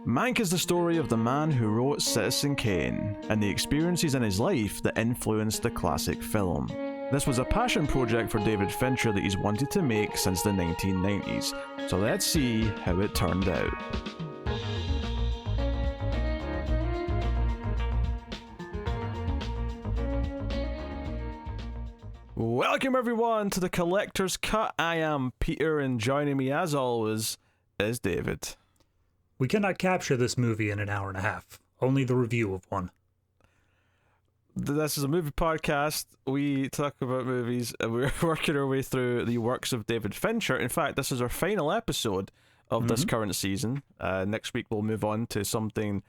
Mank is the story of the man who wrote Citizen Kane, and the experiences in his life that influenced the classic film. This was a passion project for David Fincher that he's wanted to make since the 1990s, so let's see how it turned out. Welcome everyone to the Collector's Cut. I am Peter, and joining me as always is David. We cannot capture this movie in an hour and a half. Only the review of one. This is a movie podcast. We talk about movies, and we're working our way through the works of David Fincher. In fact, this is our final episode of this current season. Next week we'll move on to something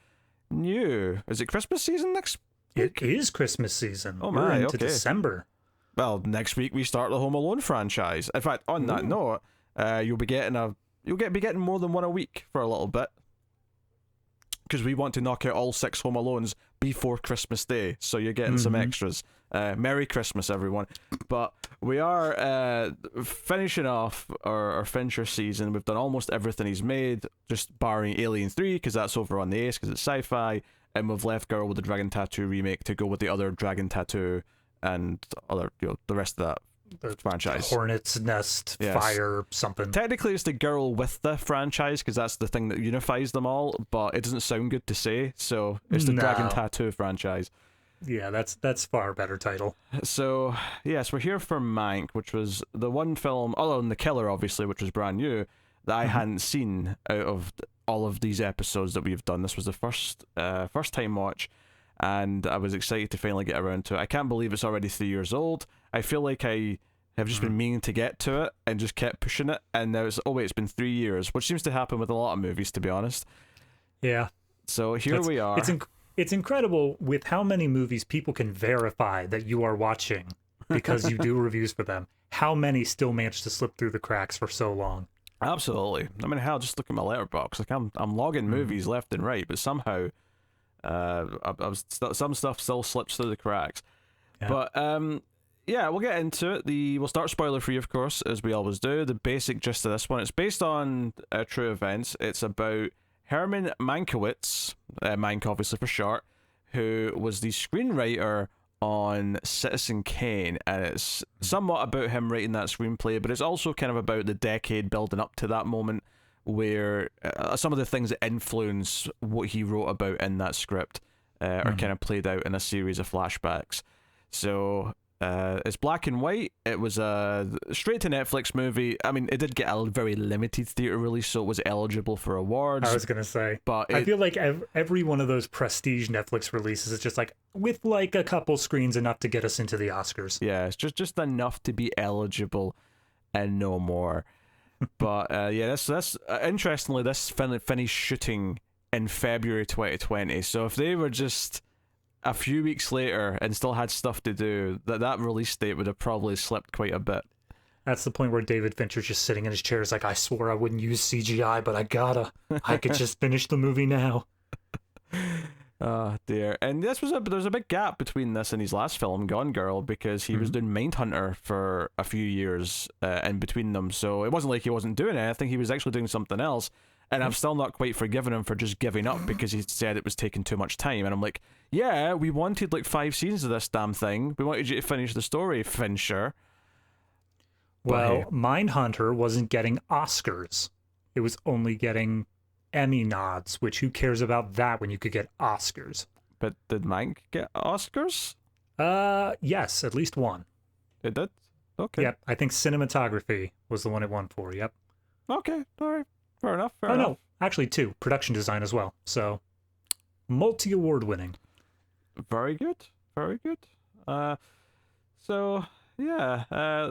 new. Is it Christmas season next week? It is Christmas season. Oh We're my, into okay. December. Well, next week we start the Home Alone franchise. In fact, on that note, you'll be getting more than one a week for a little bit, because we want to knock out all 6 Home Alones before Christmas Day, so you're getting some extras. Merry Christmas, everyone. But we are finishing off our Fincher season. We've done almost everything he's made, just barring Alien 3, because that's over on the Ace, because it's sci-fi, and we've left Girl with the Dragon Tattoo remake to go with the other Dragon Tattoo and other, the rest of that franchise. Hornet's Nest, Yes. Fire, something. Technically, it's the Girl with the franchise, because that's the thing that unifies them all, but it doesn't sound good to say, so it's the Dragon Tattoo franchise. Yeah, that's far better title. So, yes, we're here for Mank, which was the one film, other than The Killer, obviously, which was brand new, that I hadn't seen out of all of these episodes that we've done. This was the first time watch, and I was excited to finally get around to it. I can't believe it's already 3 years old. I feel like I have just been meaning to get to it and just kept pushing it, and now it's been 3 years, which seems to happen with a lot of movies, to be honest. Yeah. So here we are. It's incredible with how many movies people can verify that you are watching because you do reviews for them. How many still manage to slip through the cracks for so long? Absolutely. I mean, hell, just look at my letterbox. Like I'm logging movies left and right, but somehow some stuff still slips through the cracks. Yeah. But yeah, we'll get into it. We'll start spoiler free, of course, as we always do. The basic gist of this one: it's based on true events. It's about Herman Mankiewicz, Mank obviously for short, who was the screenwriter on Citizen Kane, and it's somewhat about him writing that screenplay, but it's also kind of about the decade building up to that moment, where some of the things that influence what he wrote about in that script are kind of played out in a series of flashbacks. So it's black and white. It was a straight to Netflix movie. I mean, it did get a very limited theater release, so it was eligible for awards. I was gonna say, but I feel like every one of those prestige Netflix releases is just like with like a couple screens enough to get us into the Oscars. Yeah, it's just enough to be eligible and no more. But yeah, that's interestingly, this finished shooting in February 2020. So if they were just a few weeks later and still had stuff to do, that release date would have probably slipped quite a bit. That's the point where David Fincher's just sitting in his chair. Is like, I swore I wouldn't use CGI, but I gotta. I could just finish the movie now. Oh dear. And there's a big gap between this and his last film, Gone Girl, because he was doing Mindhunter for a few years in between them. So it wasn't like he wasn't doing it. I think he was actually doing something else. And I'm still not quite forgiven him for just giving up because he said it was taking too much time. And I'm like, yeah, we wanted like 5 seasons of this damn thing. We wanted you to finish the story, Fincher. Well, Mindhunter wasn't getting Oscars. It was only getting Emmy nods, which who cares about that when you could get Oscars? But did Mank get Oscars? Yes, at least one. It did? Okay. Yep, I think cinematography was the one it won for, yep. Okay, all right. Fair enough. No, actually 2. Production design as well. So, multi-award winning. Very good. Very good. So, yeah.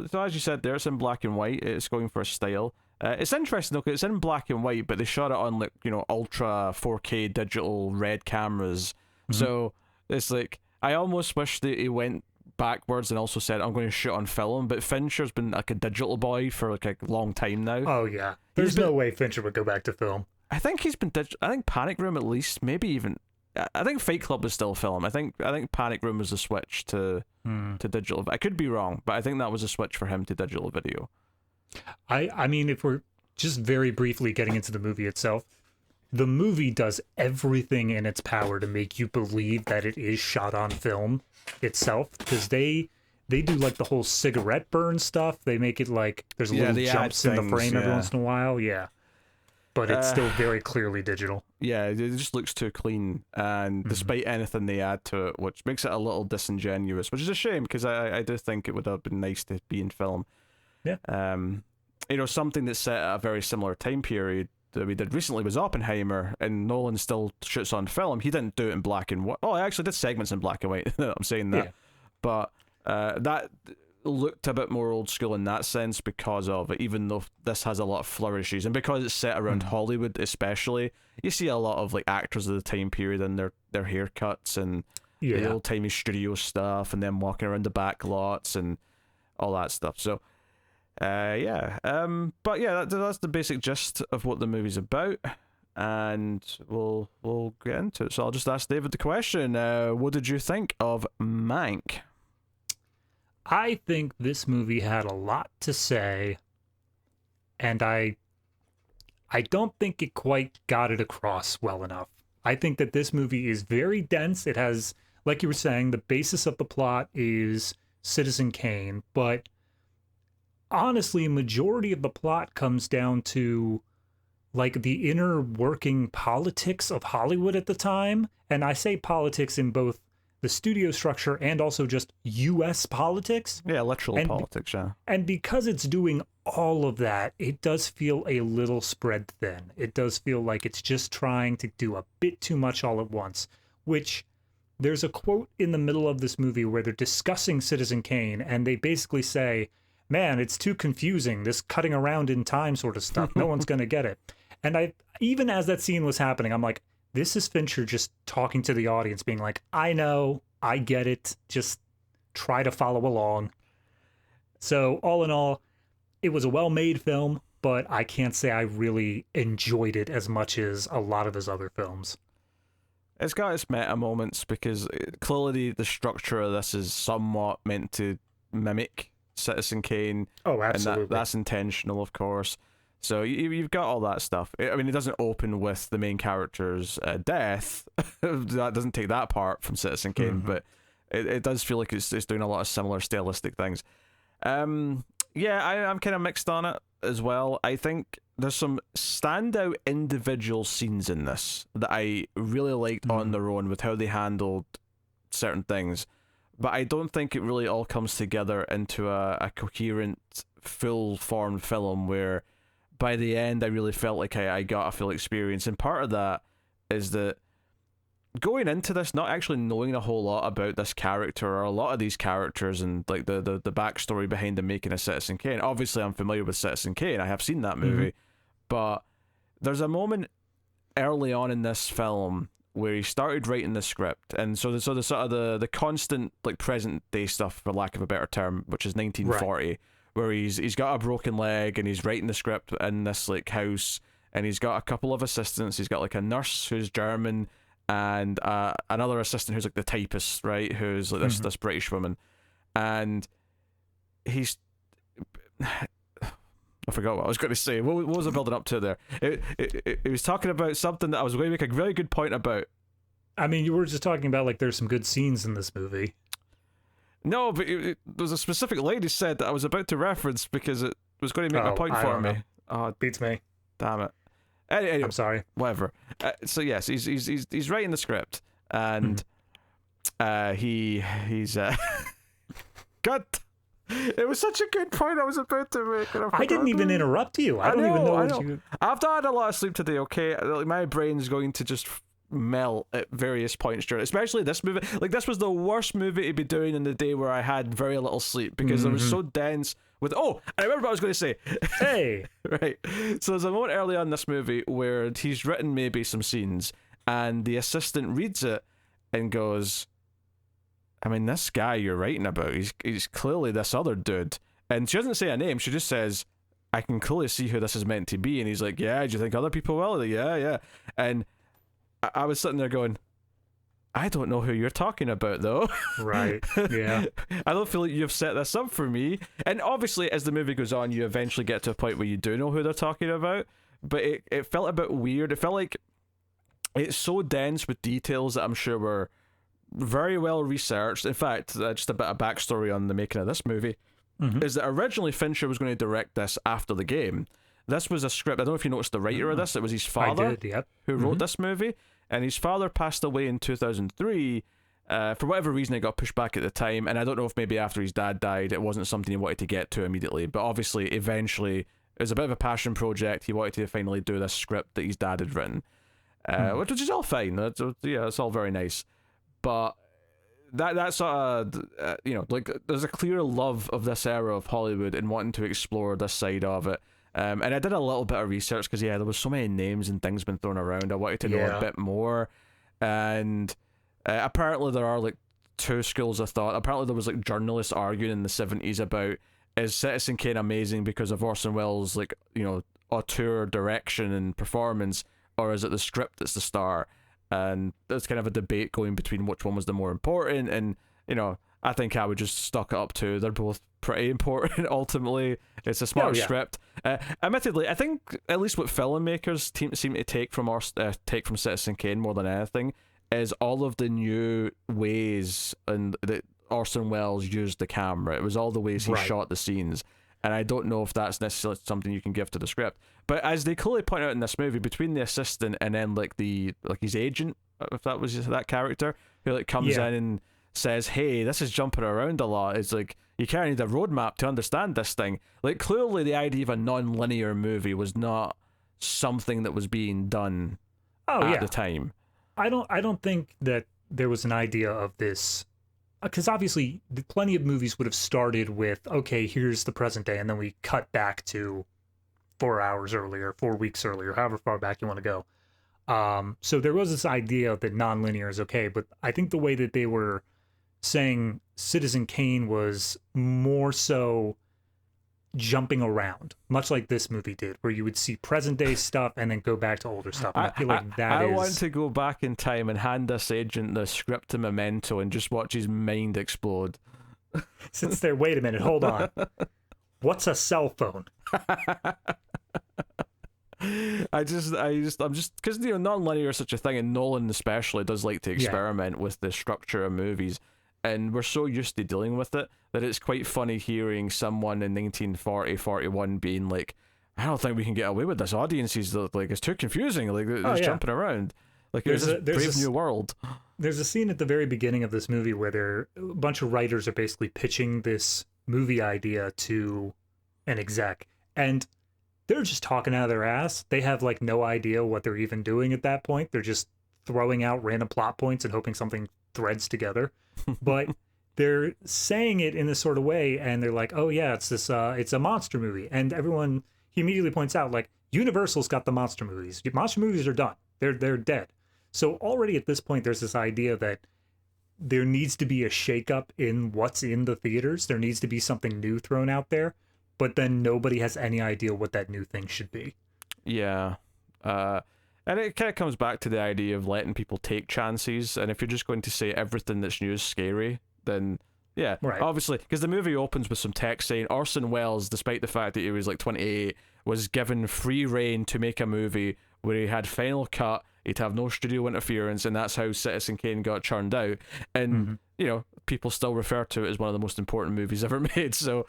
So as you said there, it's in black and white. It's going for a style. It's interesting, though, because it's in black and white, but they shot it on, like, ultra 4K digital red cameras. So, it's like, I almost wish that he went backwards and also said, I'm going to shoot on film, but Fincher's been like a digital boy for like a long time now. Oh yeah, there's no way Fincher would go back to film. I think he's been I think Panic Room, at least, maybe even I think Fight Club is still film. I think Panic Room was a switch to digital. I could be wrong, but I think that was a switch for him to digital video. I mean, if we're just very briefly getting into the movie itself, the movie does everything in its power to make you believe that it is shot on film itself, because they do like the whole cigarette burn stuff. They make it like there's little jumps in the frame every once in a while. Yeah. But it's still very clearly digital. Yeah, it just looks too clean, and despite anything they add to it, which makes it a little disingenuous, which is a shame, because I do think it would have been nice to be in film. Yeah. You know, something that's set at a very similar time period that we did recently was Oppenheimer, and Nolan still shoots on film. He didn't do it in black and white. Oh, I actually did segments in black and white. I'm saying that. Yeah. But that looked a bit more old school in that sense because of it, even though this has a lot of flourishes, and because it's set around Hollywood especially, you see a lot of like actors of the time period and their haircuts and the old-timey studio stuff, and them walking around the back lots and all that stuff. So but yeah, that's the basic gist of what the movie's about, and we'll get into it. So I'll just ask David the question, what did you think of Mank? I think this movie had a lot to say, and I don't think it quite got it across well enough. I think that this movie is very dense. It has, like you were saying, the basis of the plot is Citizen Kane, but honestly, majority of the plot comes down to like the inner working politics of Hollywood at the time. And I say politics in both the studio structure and also just U.S. politics. Yeah, literal politics, yeah. And because it's doing all of that, it does feel a little spread thin. It does feel like it's just trying to do a bit too much all at once, which there's a quote in the middle of this movie where they're discussing Citizen Kane, and they basically say, man, it's too confusing, this cutting around in time sort of stuff. No one's going to get it. And even as that scene was happening, I'm like, this is Fincher just talking to the audience, being like, I know, I get it, just try to follow along. So all in all, it was a well-made film, but I can't say I really enjoyed it as much as a lot of his other films. It's got its meta moments, because clearly the structure of this is somewhat meant to mimic Citizen Kane. Oh, absolutely. And that's intentional, of course. So you've got all that stuff. I mean, it doesn't open with the main character's death. That doesn't take that part from Citizen Kane, but it does feel like it's doing a lot of similar stylistic things. I'm kind of mixed on it as well. I think there's some standout individual scenes in this that I really liked on their own with how they handled certain things, but I don't think it really all comes together into a coherent, full-formed film where by the end I really felt like I got a full experience. And part of that is that going into this not actually knowing a whole lot about this character or a lot of these characters and like the backstory behind the making of Citizen Kane. Obviously I'm familiar with Citizen Kane, I have seen that movie, but there's a moment early on in this film where he started writing the script, and so the sort of the constant like present day stuff, for lack of a better term, which is 1940, right, where he's got a broken leg and he's writing the script in this like house, and he's got a couple of assistants. He's got like a nurse who's German and another assistant who's like the typist, right, who's like this British woman, and he's I forgot what I was going to say. What was I building up to there? It was talking about something that I was going to make a really good point about. I mean, you were just talking about like there's some good scenes in this movie. No, but there was a specific line he said that I was about to reference because it was going to make a point for me. Oh, it beats me. Damn it. Anyway, I'm sorry. Whatever. So yes, he's writing the script, and he's cut. It was such a good point I was about to make. I didn't even interrupt you. I don't even know what you... I've had a lot of sleep today, okay? Like, my brain's going to just melt at various points during, especially this movie. Like, this was the worst movie to be doing in the day where I had very little sleep, because it was so dense with... Oh, I remember what I was going to say. Hey! Right. So there's a moment early on in this movie where he's written maybe some scenes, and the assistant reads it and goes... I mean, this guy you're writing about, he's clearly this other dude. And she doesn't say a name, she just says, I can clearly see who this is meant to be. And he's like, yeah, do you think other people will? Like, yeah. And I was sitting there going, I don't know who you're talking about, though. Right. Yeah. I don't feel like you've set this up for me. And obviously, as the movie goes on, you eventually get to a point where you do know who they're talking about. But it felt a bit weird. It felt like it's so dense with details that I'm sure were very well researched. In fact, just a bit of backstory on the making of this movie is that originally Fincher was going to direct this after the game. This was a script. I don't know if you noticed the writer of this. It was his father I did, yep. who wrote this movie. And his father passed away in 2003. For whatever reason, it got pushed back at the time. And I don't know if maybe after his dad died, it wasn't something he wanted to get to immediately. But obviously, eventually, it was a bit of a passion project. He wanted to finally do this script that his dad had written, which is all fine. It's all very nice. But that sort of, like, there's a clear love of this era of Hollywood and wanting to explore this side of it. And I did a little bit of research because, there was so many names and things been thrown around. I wanted to know a bit more. And apparently there are, like, two schools of thought. Apparently there was, like, journalists arguing in the 70s about, is Citizen Kane amazing because of Orson Welles', like, auteur direction and performance, or is it the script that's the star? And there's kind of a debate going between which one was the more important. And, I think I would just stock it up to they're both pretty important. Ultimately, it's a smart script. Admittedly, I think at least what filmmakers seem to take from Citizen Kane more than anything is all of the new ways and that Orson Welles used the camera. It was all the ways he shot the scenes, and I don't know if that's necessarily something you can give to the script. But as they clearly point out in this movie, between the assistant and then like his agent, if that was that character who comes in and says, hey, this is jumping around a lot. It's like, you kind of need a roadmap to understand this thing. Like, clearly the idea of a non-linear movie was not something that was being done at the time. I don't think that there was an idea of this, because obviously plenty of movies would have started with, okay, here's the present day, and then we cut back to 4 hours earlier, 4 weeks earlier, however far back you want to go. So there was this idea that non-linear is okay, but I think the way that they were saying Citizen Kane was more so jumping around, much like this movie did, where you would see present day stuff and then go back to older stuff. And I feel like I want to go back in time and hand this agent the script to Memento and just watch his mind explode. Sits there, wait a minute, hold on. What's a cell phone? I'm just because non-linear is such a thing, and Nolan especially does like to experiment with the structure of movies. And we're so used to dealing with it that it's quite funny hearing someone in 1941 being like, I don't think we can get away with this. Audiences, like, it's too confusing. Like, it's jumping around. Like, there's a brave new world. There's a scene at the very beginning of this movie where a bunch of writers are basically pitching this movie idea to an exec. And they're just talking out of their ass. They have, like, no idea what they're even doing at that point. They're just throwing out random plot points and hoping something threads together. But they're saying it in this sort of way, and they're like, oh yeah, it's this it's a monster movie. And he immediately points out, like, Universal's got the monster movies. Monster movies are done. They're dead. So already at this point there's this idea that there needs to be a shakeup in what's in the theaters. There needs to be something new thrown out there, but then nobody has any idea what that new thing should be. Yeah. And it kind of comes back to the idea of letting people take chances. And if you're just going to say everything that's new is scary, then obviously, because the movie opens with some text saying Orson Welles, despite the fact that he was like 28, was given free reign to make a movie where he had final cut, he'd have no studio interference, and that's how Citizen Kane got churned out. And people still refer to it as one of the most important movies ever made. So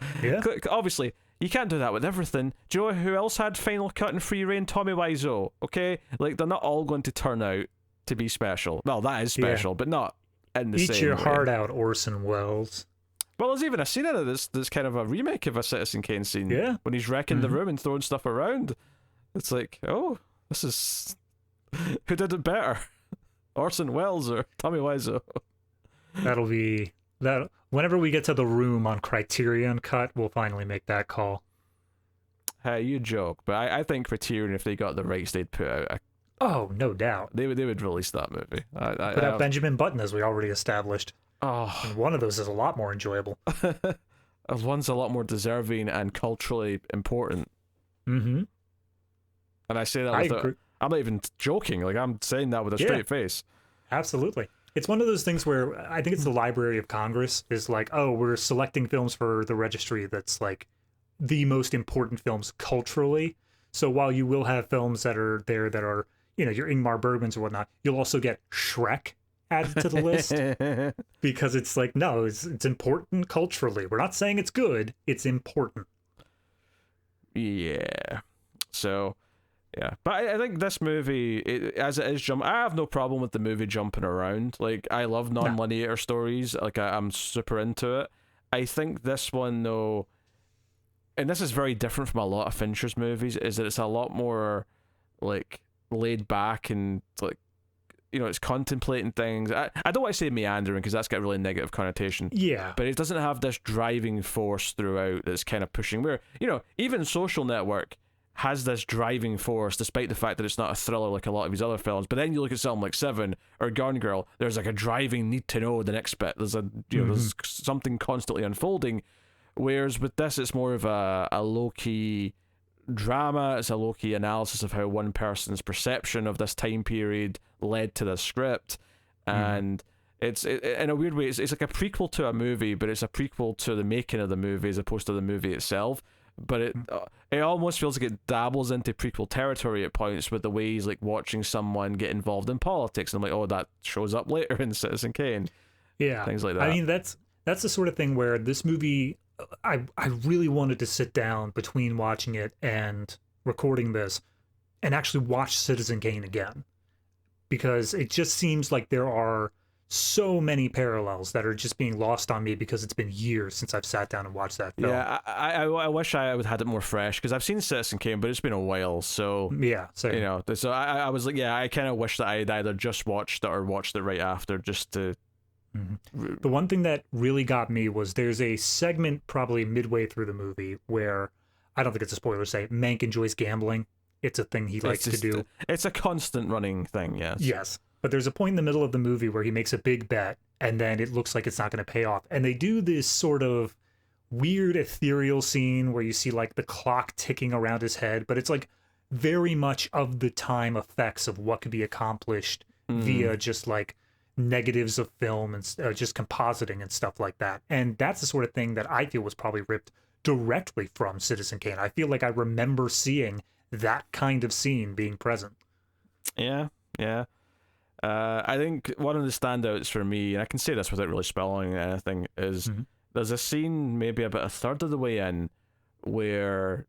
obviously, you can't do that with everything. Do you know who else had final cut and free reign? Tommy Wiseau. Okay, like, they're not all going to turn out to be special. Well, that is special, but not in the same way. Eat your heart out, Orson Welles. Well, there's even a scene in it that's kind of a remake of a Citizen Kane scene. Yeah, when he's wrecking the room and throwing stuff around. It's like, oh, this is who did it better, Orson Welles or Tommy Wiseau? That'll be that. Whenever we get to The Room on Criterion Cut, we'll finally make that call. Hey, you joke, but I think Criterion, if they got the rights, they'd put out oh, no doubt. They would release that movie. Put out Benjamin Button, as we already established. Oh. And one of those is a lot more enjoyable. One's a lot more deserving and culturally important. Mm-hmm. And I say that I'm not even joking. Like, I'm saying that with a straight face. Absolutely. It's one of those things where I think it's the Library of Congress is like, oh, we're selecting films for the registry that's like the most important films culturally. So while you will have films that are there that are, your Ingmar Bergmans or whatnot, you'll also get Shrek added to the list because it's like, no, it's important culturally. We're not saying it's good, it's important. Yeah. So, yeah. But I think this movie, as it is I have no problem with the movie jumping around. Like, I love non-linear stories. Like, I'm super into it. I think this one, though, and this is very different from a lot of Fincher's movies, is that it's a lot more, like, laid back and, like, it's contemplating things. I don't want to say meandering because that's got a really negative connotation. Yeah. But it doesn't have this driving force throughout that's kind of pushing. Where, even Social Network has this driving force despite the fact that it's not a thriller like a lot of his other films. But then you look at something like Seven or Gone Girl, there's like a driving need to know the next bit. There's there's something constantly unfolding. Whereas with this, it's more of a low-key drama. It's a low-key analysis of how one person's perception of this time period led to the script, and it's in a weird way it's like a prequel to a movie, but it's a prequel to the making of the movie as opposed to the movie itself. But it almost feels like it dabbles into prequel territory at points with the ways like watching someone get involved in politics, and I'm like, oh, that shows up later in Citizen Kane. Yeah, things like that. I mean, that's the sort of thing where this movie, I really wanted to sit down between watching it and recording this and actually watch Citizen Kane again, because it just seems like there are so many parallels that are just being lost on me because it's been years since I've sat down and watched that film. Yeah, I wish I would had it more fresh because I've seen Citizen Kane, but it's been a while. So yeah, same. So I was like, yeah, I kind of wish that I had either just watched it or watched it right after, just to. The one thing that really got me was there's a segment probably midway through the movie where, I don't think it's a spoiler to say, Mank enjoys gambling. It's a thing he likes to do. It's a constant running thing, yes. Yes. But there's a point in the middle of the movie where he makes a big bet and then it looks like it's not going to pay off. And they do this sort of weird ethereal scene where you see like the clock ticking around his head, but it's like very much of the time effects of what could be accomplished via just like negatives of film and just compositing and stuff like that. And that's the sort of thing that I feel was probably ripped directly from Citizen Kane. I feel like I remember seeing that kind of scene being present. Yeah. I think one of the standouts for me, and I can say this without really spoiling anything, is there's a scene maybe about a third of the way in where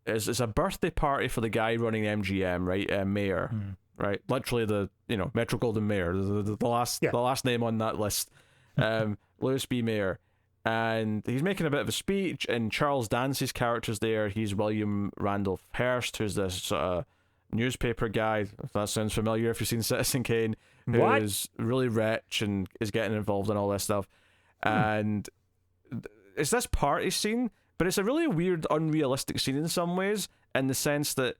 it's a birthday party for the guy running MGM, right? Mayor, right? Literally the Metro Golden Mayor, the last name on that list, Louis B. Mayer. And he's making a bit of a speech, and Charles Dance's character's there. He's William Randolph Hearst, who's this sort of newspaper guy, if that sounds familiar, if you've seen Citizen Kane, who's really rich and is getting involved in all this stuff. And it's this party scene, but it's a really weird, unrealistic scene in some ways, in the sense that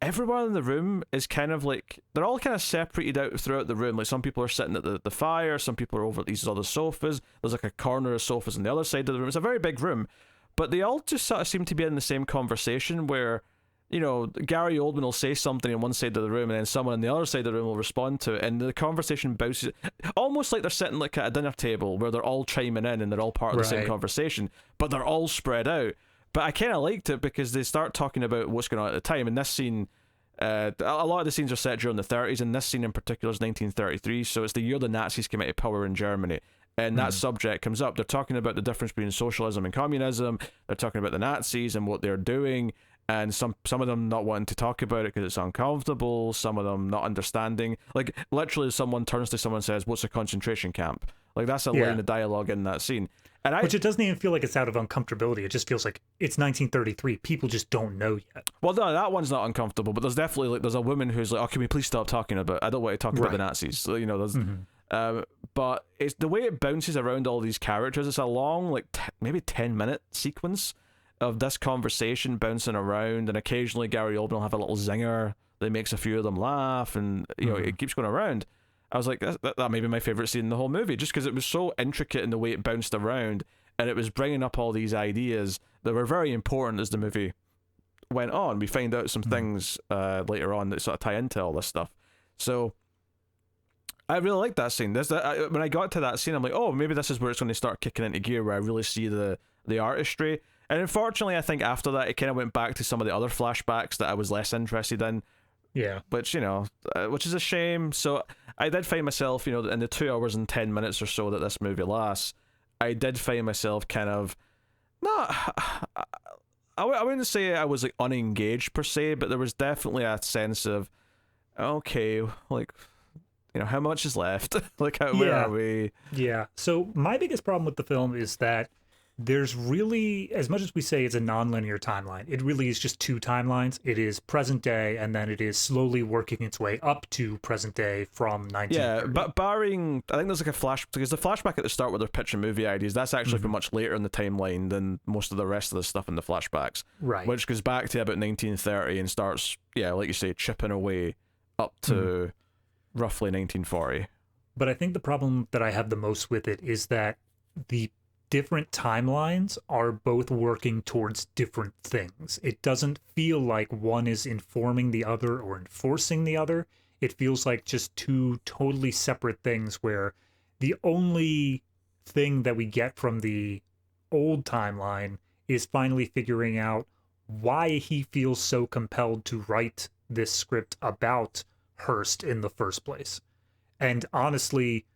everyone in the room is kind of like, they're all kind of separated out throughout the room. Like, some people are sitting at the fire, some people are over at these other sofas, there's like a corner of sofas on the other side of the room. It's a very big room, but they all just sort of seem to be in the same conversation where, Gary Oldman will say something on one side of the room and then someone on the other side of the room will respond to it, and the conversation bounces, almost like they're sitting like at a dinner table where they're all chiming in and they're all part of the same conversation, but they're all spread out. But I kind of liked it because they start talking about what's going on at the time. And this scene, a lot of the scenes are set during the 30s, and this scene in particular is 1933, so it's the year the Nazis came into power in Germany. And that subject comes up. They're talking about the difference between socialism and communism. They're talking about the Nazis and what they're doing, and some of them not wanting to talk about it because it's uncomfortable, some of them not understanding. Like, literally someone turns to someone and says, "What's a concentration camp?" Like, that's a line of dialogue in that scene. And Which it doesn't even feel like it's out of uncomfortability. It just feels like it's 1933. People just don't know yet. Well, no, that one's not uncomfortable, but there's definitely, like, there's a woman who's like, "Oh, can we please stop talking about I don't want to talk about the Nazis." So, there's... but it's the way it bounces around all these characters. It's a long, like, maybe 10-minute sequence of this conversation bouncing around, and occasionally Gary Oldman will have a little zinger that makes a few of them laugh, and it keeps going around. I was like, that may be my favorite scene in the whole movie, just because it was so intricate in the way it bounced around, and it was bringing up all these ideas that were very important as the movie went on. We find out some things later on that sort of tie into all this stuff. So I really like that scene. When I got to that scene, I'm like, oh, maybe this is where it's going to start kicking into gear, where I really see the artistry. And unfortunately, I think after that, it kind of went back to some of the other flashbacks that I was less interested in. Yeah. Which, which is a shame. So I did find myself, in the 2 hours and 10 minutes or so that this movie lasts, I did find myself kind of not. I wouldn't say I was like unengaged per se, but there was definitely a sense of, okay, like, how much is left? Like, where are we? Yeah. So my biggest problem with the film is that there's really, as much as we say it's a non-linear timeline, it really is just two timelines. It is present day, and then it is slowly working its way up to present day from 1930. Yeah, but barring, I think there's like a flash, because the flashback at the start where they're pitching movie ideas, that's actually from much later in the timeline than most of the rest of the stuff in the flashbacks. Right. Which goes back to about 1930 and starts, like you say, chipping away up to roughly 1940. But I think the problem that I have the most with it is that the different timelines are both working towards different things. It doesn't feel like one is informing the other or enforcing the other. It feels like just two totally separate things where the only thing that we get from the old timeline is finally figuring out why he feels so compelled to write this script about Hearst in the first place. And honestly,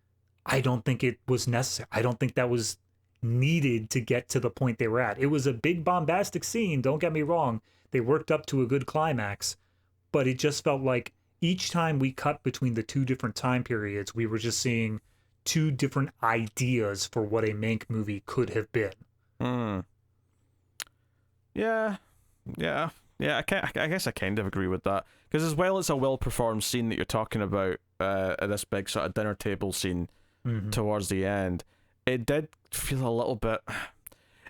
I don't think it was necessary. I don't think that was needed to get to the point they were at. It was a big bombastic scene, don't get me wrong. They worked up to a good climax, but it just felt like each time we cut between the two different time periods, we were just seeing two different ideas for what a Mank movie could have been. Yeah. I guess I kind of agree with that, because as well, it's a well-performed scene that you're talking about, this big sort of dinner table scene towards the end. It did feel a little bit.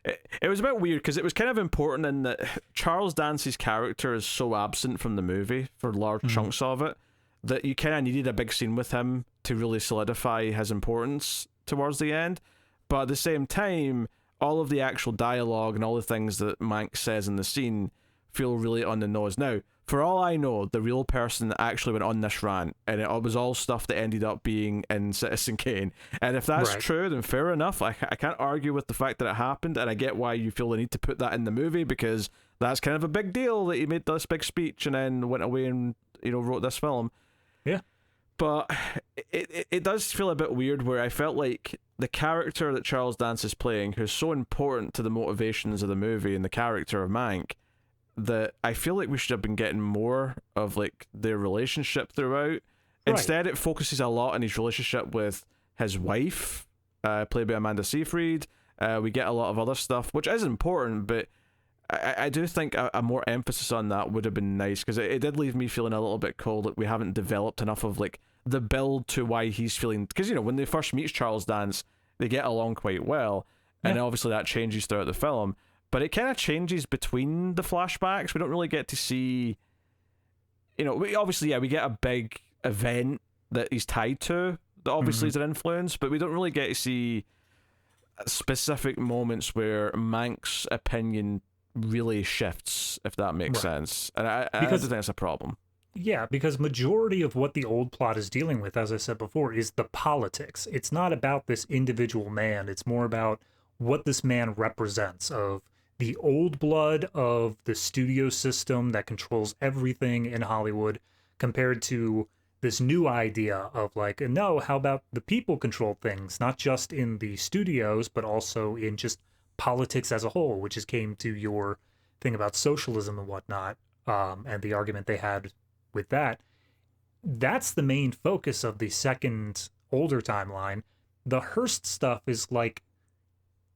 It was a bit weird because it was kind of important in that Charles Dance's character is so absent from the movie for large chunks of it that you kind of needed a big scene with him to really solidify his importance towards the end. But at the same time, all of the actual dialogue and all the things that Mank says in the scene feel really on the nose. Now, for all I know, the real person that actually went on this rant, and it was all stuff that ended up being in Citizen Kane. And if that's true, then fair enough. I can't argue with the fact that it happened, and I get why you feel the need to put that in the movie, because that's kind of a big deal that he made this big speech and then went away and wrote this film. Yeah. But it does feel a bit weird, where I felt like the character that Charles Dance is playing, who's so important to the motivations of the movie and the character of Mank, that I feel like we should have been getting more of like their relationship throughout. Instead, it focuses a lot on his relationship with his wife, played by Amanda Seyfried. We get a lot of other stuff, which is important, but I do think a more emphasis on that would have been nice, because it did leave me feeling a little bit cold that we haven't developed enough of like the build to why he's feeling, because when they first meet Charles Dance, they get along quite well, and obviously that changes throughout the film. But it kind of changes between the flashbacks. We don't really get to see, we get a big event that he's tied to that obviously is an influence, but we don't really get to see specific moments where Mank's opinion really shifts, if that makes sense. And I do think that's a problem. Yeah, because majority of what the old plot is dealing with, as I said before, is the politics. It's not about this individual man. It's more about what this man represents, of the old blood of the studio system that controls everything in Hollywood, compared to this new idea of like, no, how about the people control things, not just in the studios, but also in just politics as a whole, which is came to your thing about socialism and whatnot, and the argument they had with that. That's the main focus of the second older timeline. The Hearst stuff is like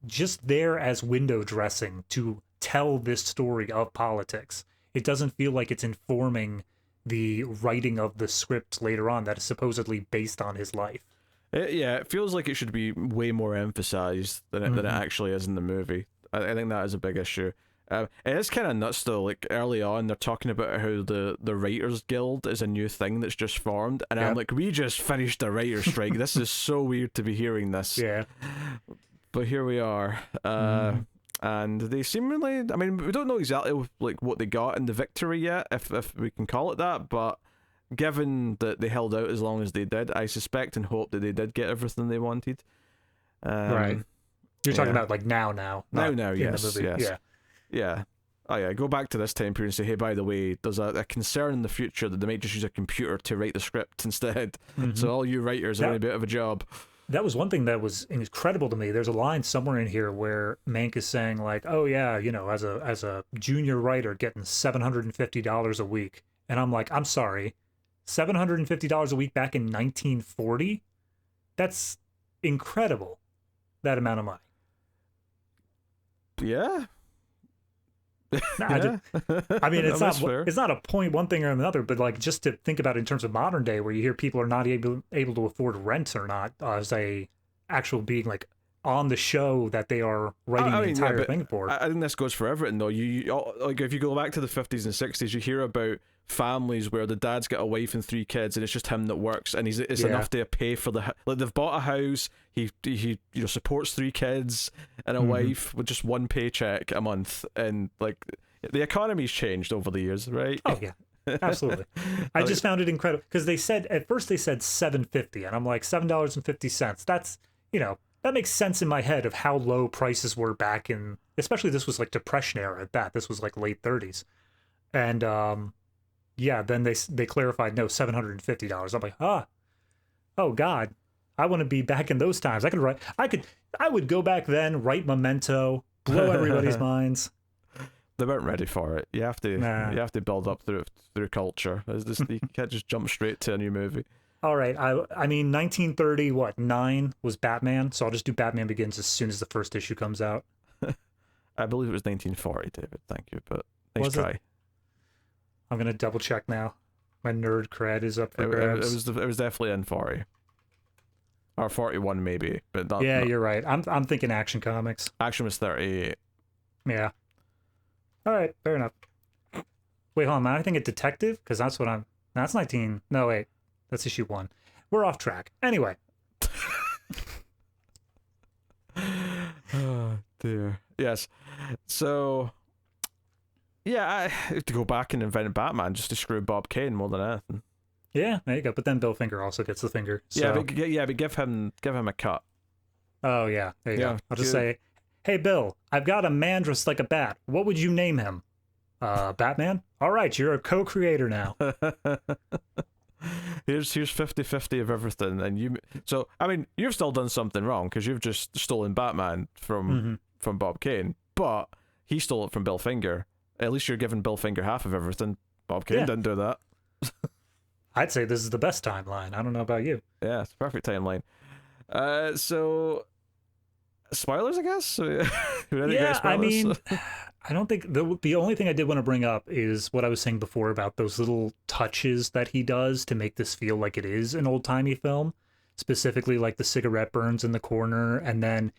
just there as window dressing to tell this story of politics. It doesn't feel like it's informing the writing of the script later on that is supposedly based on his life. It feels like it should be way more emphasized than it actually is in the movie. I think that is a big issue. It is kind of nuts though. Like early on, they're talking about how the Writers Guild is a new thing that's just formed, and I'm like, we just finished a writer's strike. This is so weird to be hearing this. Yeah. But here we are, and they seemingly, we don't know exactly like what they got in the victory yet, if we can call it that, but given that they held out as long as they did, I suspect and hope that they did get everything they wanted. Right. You're talking about like now, now, in yes, the movie. yes. Yeah. Oh yeah, go back to this time period and say, hey, by the way, there's a concern in the future that they might just use a computer to write the script instead. So all you writers are going to be out of a job. That was one thing that was incredible to me. There's a line somewhere in here where Mank is saying like, "Oh yeah, you know, as a junior writer getting $750 a week," and I'm like, "I'm sorry, $750 a week back in 1940? That's incredible. That amount of money." Yeah. I mean, it's not a point one thing or another, but like just to think about it in terms of modern day, where you hear people are not able to afford rent or not, as a actual being like on the show that they are writing the entire thing for. I think this goes for everything though. You like if you go back to the 50s and 60s, you hear about families where the dad's got a wife and 3 kids, and it's just him that works, and it's enough to pay for like they've bought a house. He supports 3 kids and a wife with just 1 paycheck a month, and like the economy's changed over the years, right? Oh yeah, absolutely. I just found it incredible because at first they said $7.50, and I'm like $7.50. That's that makes sense in my head of how low prices were back in, especially this was like Depression era at that. This was like late 30s, and then they clarified no, $750. I'm like, oh God, I want to be back in those times. I would go back then, write Memento, blow everybody's minds. They weren't ready for it. You have to build up through culture. You can't just jump straight to a new movie. All right, I mean 1939 was Batman, so I'll just do Batman Begins as soon as the first issue comes out. I believe it was 1940, David. Thank you, but nice try. I'm gonna double check now. My nerd cred is up for grabs. It was definitely in 40 or 41 maybe, but not. Yeah, you're right. I'm thinking Action Comics. Action was 38. Yeah. All right, fair enough. Wait, hold on. I think it's Detective because that's what I'm. That's 19. No, wait, that's issue 1. We're off track. Anyway. Oh dear. Yes. So. Yeah, I have to go back and invent Batman just to screw Bob Kane more than anything. Yeah, there you go. But then Bill Finger also gets the finger. So. But give him a cut. Oh yeah, there you go. I'll just say, hey Bill, I've got a man dressed like a bat. What would you name him? Batman? All right, you're a co-creator now. Here's 50-50 of everything, and you've still done something wrong because you've just stolen Batman from Bob Kane, but he stole it from Bill Finger. At least you're giving Bill Finger half of everything. Bob Kane didn't do that. I'd say this is the best timeline. I don't know about you. Yeah, it's a perfect timeline. So, spoilers, I guess? I mean, I don't think... The only thing I did want to bring up is what I was saying before about those little touches that he does to make this feel like it is an old-timey film. Specifically, like the cigarette burns in the corner, and then...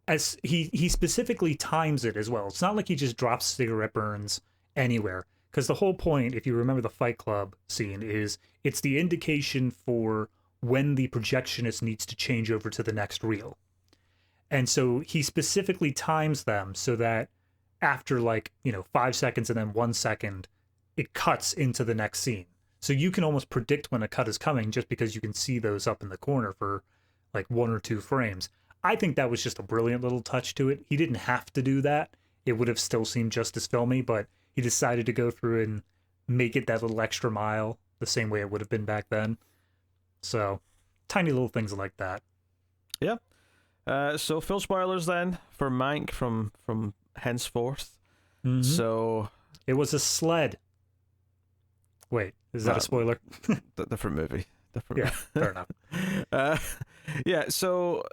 as he specifically times it as well. It's not like he just drops cigarette burns anywhere. Because the whole point, if you remember the Fight Club scene, is it's the indication for when the projectionist needs to change over to the next reel. And so he specifically times them so that after 5 seconds and then 1 second, it cuts into the next scene. So you can almost predict when a cut is coming just because you can see those up in the corner for like 1 or 2 frames. I think that was just a brilliant little touch to it. He didn't have to do that. It would have still seemed just as filmy, but he decided to go through and make it that little extra mile the same way it would have been back then. So, tiny little things like that. Yeah. So, full spoilers then for Mank from henceforth. So... It was a sled. Wait, is that a spoiler? Different movie. Yeah, fair enough. Yeah, so...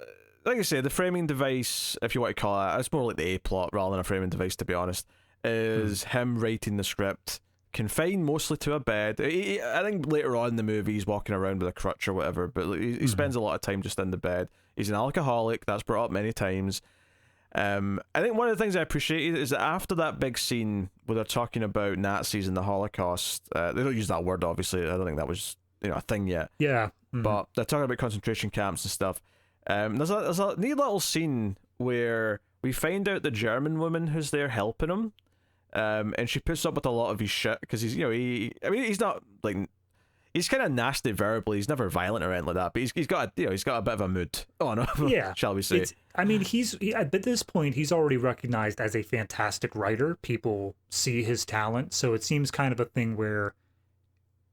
Like I say, the framing device, if you want to call it, it's more like the A-plot rather than a framing device, to be honest, is him writing the script, confined mostly to a bed. I think later on in the movie he's walking around with a crutch or whatever, but he spends a lot of time just in the bed. He's an alcoholic, that's brought up many times. I think one of the things I appreciated is that after that big scene where they're talking about Nazis and the Holocaust, they don't use that word, obviously, I don't think that was a thing yet. Yeah. But they're talking about concentration camps and stuff. There's a neat little scene where we find out the German woman who's there helping him, and she puts up with a lot of his shit because he's not like he's kind of nasty verbally. He's never violent or anything like that, but he's got he's got a bit of a mood on him, Yeah, shall we say? I mean, at this point he's already recognized as a fantastic writer. People see his talent, so it seems kind of a thing where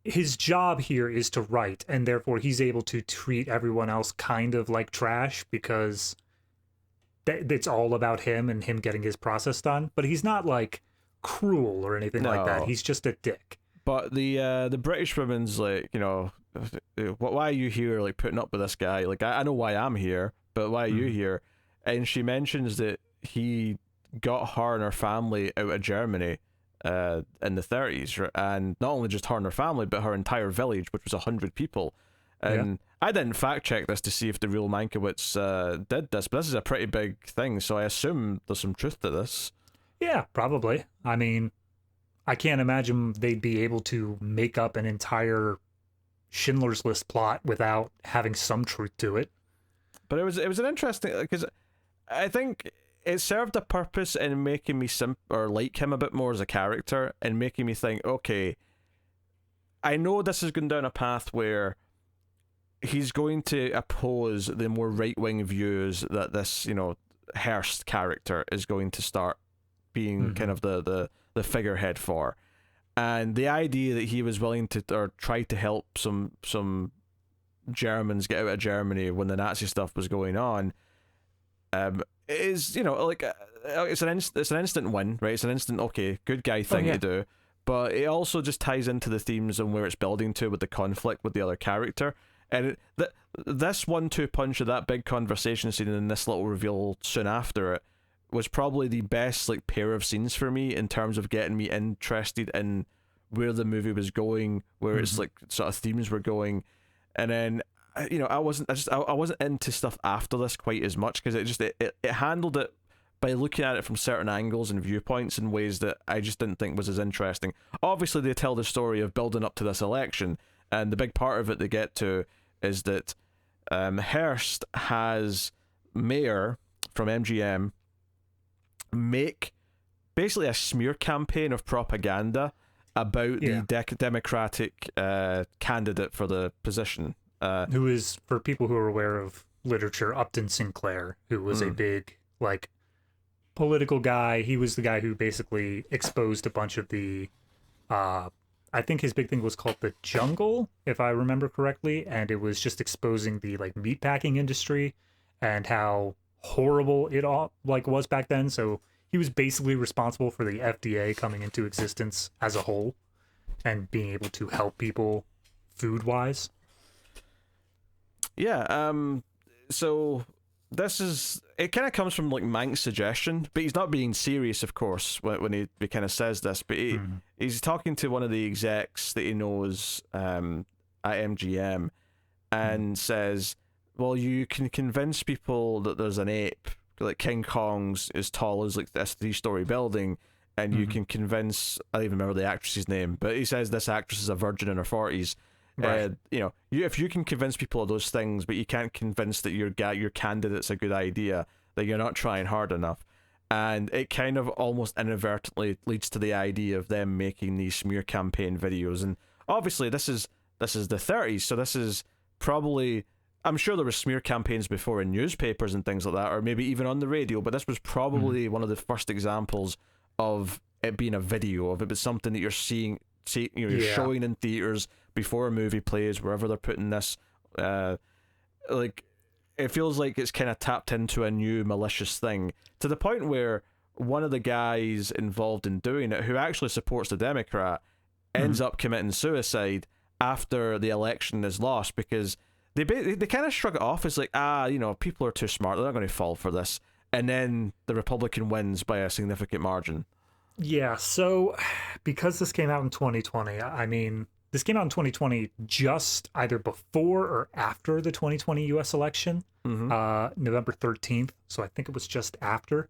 his job here is to write, and therefore he's able to treat everyone else kind of like trash because it's all about him and him getting his process done. But he's not like cruel or anything like that. He's just a dick. But the British woman's like, why are you here, like, putting up with this guy? Like, I know why I'm here, but why are you here? And she mentions that he got her and her family out of Germany in the 30s, and not only just her and her family, but her entire village, which was 100 people. And I didn't fact check this to see if the real Mankiewicz did this, but this is a pretty big thing, so I assume there's some truth to this. Yeah, probably. I mean, I can't imagine they'd be able to make up an entire Schindler's List plot without having some truth to it. But it was an interesting, because I think it served a purpose in making me like him a bit more as a character, and making me think, okay, I know this is going down a path where he's going to oppose the more right-wing views that this, Hearst character is going to start being kind of the figurehead for. And the idea that he was willing to, or try to help some Germans get out of Germany when the Nazi stuff was going on, is, it's an instant win, right? It's an instant, okay, good guy thing to do. But it also just ties into the themes and where it's building to with the conflict with the other character. And this 1-2 punch of that big conversation scene and this little reveal soon after it was probably the best, like, pair of scenes for me in terms of getting me interested in where the movie was going, where its like sort of themes were going. And then I wasn't into stuff after this quite as much, because it handled it by looking at it from certain angles and viewpoints in ways that I just didn't think was as interesting. Obviously, they tell the story of building up to this election, and the big part of it they get to is that Hearst has Mayor from MGM make basically a smear campaign of propaganda about the Democratic candidate for the position. Who is, for people who are aware of literature, Upton Sinclair, who was a big, like, political guy. He was the guy who basically exposed a bunch of the I think his big thing was called The Jungle, if I remember correctly, and it was just exposing the, like, meatpacking industry and how horrible it all, like, was back then. So he was basically responsible for the FDA coming into existence as a whole and being able to help people food-wise. Yeah, so it kind of comes from, like, Mank's suggestion, but he's not being serious, of course, when he kind of says this, but he's talking to one of the execs that he knows at MGM and says, well, you can convince people that there's an ape, like King Kong's as tall as, like, this 3-story building, and you can convince, I don't even remember the actress's name, but he says this actress is a virgin in her 40s. Right. If you can convince people of those things, but you can't convince that your candidate's a good idea, that you're not trying hard enough. And it kind of almost inadvertently leads to the idea of them making these smear campaign videos. And obviously this is the 30s, so this is probably, I'm sure there were smear campaigns before in newspapers and things like that, or maybe even on the radio, but this was probably one of the first examples of it being a video, of it was something that you're seeing, you're showing in theaters before a movie plays, wherever they're putting this. Like, it feels like it's kind of tapped into a new malicious thing, to the point where one of the guys involved in doing it, who actually supports the Democrat, ends up committing suicide after the election is lost, because they kind of shrug it off as like, people are too smart, they're not going to fall for this, and then the Republican wins by a significant margin. Yeah, so because this came out in 2020, I mean, this came out in 2020 just either before or after the 2020 U.S. election, November 13th. So I think it was just after.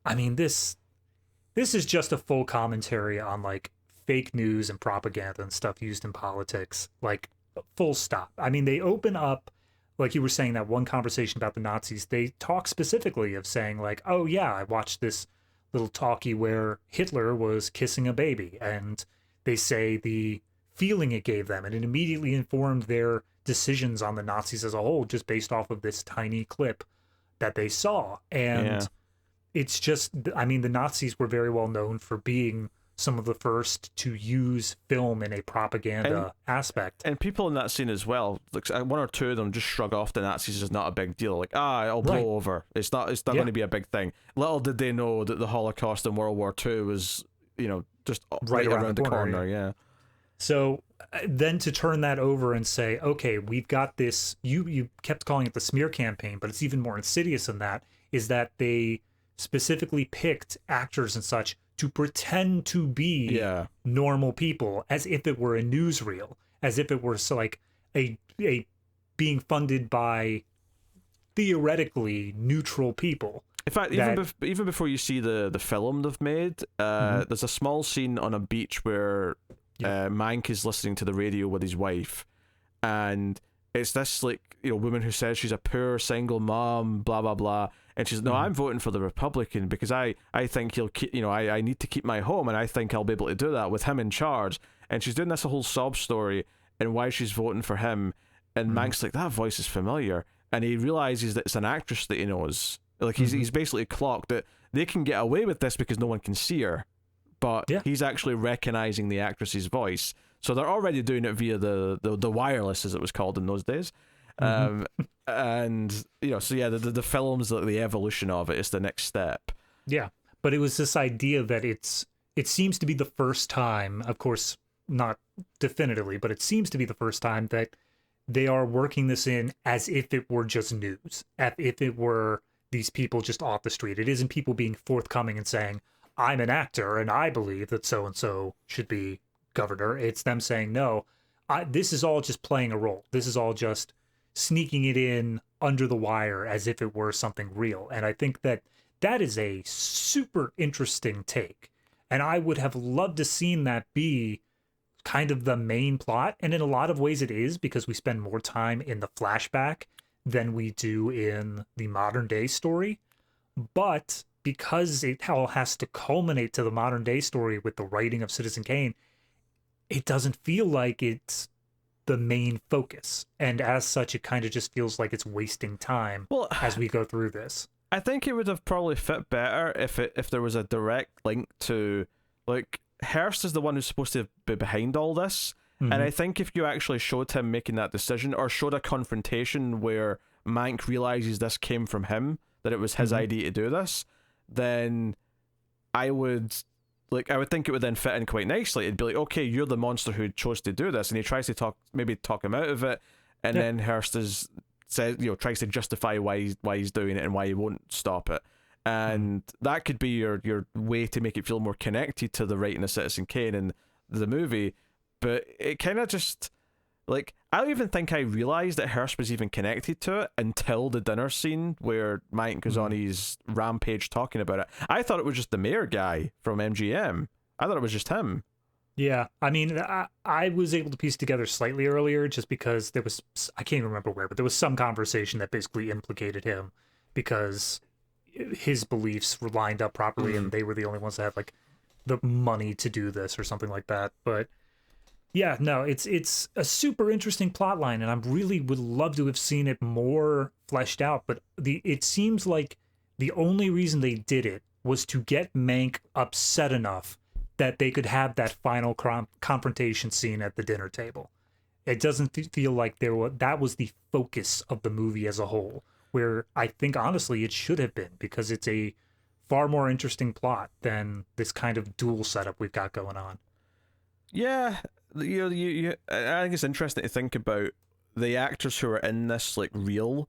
I mean, this is just a full commentary on, like, fake news and propaganda and stuff used in politics, like, full stop. I mean, they open up, like you were saying, that one conversation about the Nazis. They talk specifically of saying, like, oh yeah, I watched this little talkie where Hitler was kissing a baby, and they say the feeling it gave them, and it immediately informed their decisions on the Nazis as a whole, just based off of this tiny clip that they saw. And it's just, I mean, the Nazis were very well known for being some of the first to use film in a propaganda aspect. And people in that scene as well, like one or two of them just shrug off the Nazis as not a big deal. Like, it'll blow over. It's not going to be a big thing. Little did they know that the Holocaust in World War II was, just right around the corner. Yeah. So then to turn that over and say, okay, we've got this, you kept calling it the smear campaign, but it's even more insidious than that, is that they specifically picked actors and such to pretend to be normal people, as if it were a newsreel, as if it were like a being funded by theoretically neutral people. In fact, even before you see the film they've made, there's a small scene on a beach where Mank is listening to the radio with his wife, and it's this woman who says she's a poor single mom, blah blah blah, and she's no, I'm voting for the Republican because I think he'll keep, I need to keep my home, and I think I'll be able to do that with him in charge. And she's doing this whole sob story and why she's voting for him, and Mank's like, that voice is familiar, and he realizes that it's an actress that he knows. Like he's basically clocked that they can get away with this because no one can see her, but he's actually recognizing the actress's voice. So they're already doing it via the wireless, as it was called in those days. And the film's the evolution of it. It's the next step. Yeah, but it was this idea that it seems to be the first time, of course, not definitively, but it seems to be the first time that they are working this in as if it were just news, as if it were these people just off the street. It isn't people being forthcoming and saying, I'm an actor and I believe that so-and-so should be governor. It's them saying, no, this is all just playing a role. This is all just sneaking it in under the wire as if it were something real. And I think that is a super interesting take. And I would have loved to seen that be kind of the main plot. And in a lot of ways it is, because we spend more time in the flashback than we do in the modern day story. But because it all has to culminate to the modern day story with the writing of Citizen Kane, it doesn't feel like it's the main focus. And as such, it kind of just feels like it's wasting time as we go through this. I think it would have probably fit better if there was a direct link to, like, Hearst is the one who's supposed to be behind all this. And I think if you actually showed him making that decision, or showed a confrontation where Mank realizes this came from him, that it was his idea to do this, then I would think it would then fit in quite nicely. It'd be like, okay, you're the monster who chose to do this, and he tries to talk him out of it, and then Hearst tries to justify why he's doing it and why he won't stop it. And that could be your way to make it feel more connected to the writing of Citizen Kane and the movie. But it kind of just, like, I don't even think I realised that Hearst was even connected to it until the dinner scene where Mike goes on his rampage talking about it. I thought it was just the mayor guy from MGM. I thought it was just him. Yeah, I mean, I was able to piece together slightly earlier just because there was, I can't even remember where, but there was some conversation that basically implicated him because his beliefs were lined up properly and they were the only ones that had, like, the money to do this or something like that. But yeah, no, it's a super interesting plot line, and I really would love to have seen it more fleshed out. But it seems like the only reason they did it was to get Mank upset enough that they could have that final confrontation scene at the dinner table. It doesn't feel like that was the focus of the movie as a whole, where I think honestly it should have been, because it's a far more interesting plot than this kind of dual setup we've got going on. Yeah. You I think it's interesting to think about the actors who are in this, like, reel.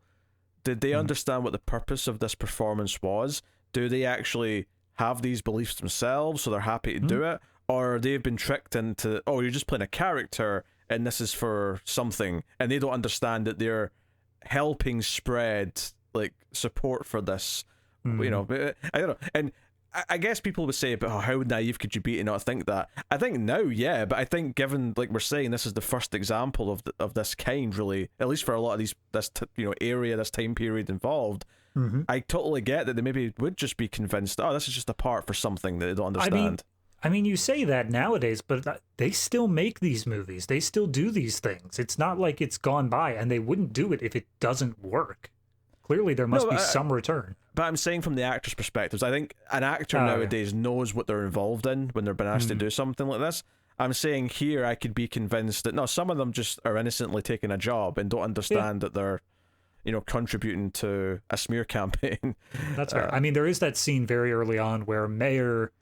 Did they understand what the purpose of this performance was? Do they actually have these beliefs themselves, so they're happy to do it? Or they've been tricked into, oh, you're just playing a character and this is for something, and they don't understand that they're helping spread, like, support for this. I don't know. And I guess people would say, but how naive could you be to not think that? I think now, yeah, but I think given, like we're saying, this is the first example of this kind, really, at least for a lot of this area, this time period involved. I totally get that they maybe would just be convinced, oh, this is just a part for something that they don't understand. I mean, you say that nowadays, but they still make these movies. They still do these things. It's not like it's gone by, and they wouldn't do it if it doesn't work. Clearly, there must be some return. But I'm saying from the actor's perspectives, I think an actor nowadays knows what they're involved in when they're being asked to do something like this. I'm saying here I could be convinced that, no, some of them just are innocently taking a job and don't understand that they're, contributing to a smear campaign. That's right. I mean, there is that scene very early on where Mayer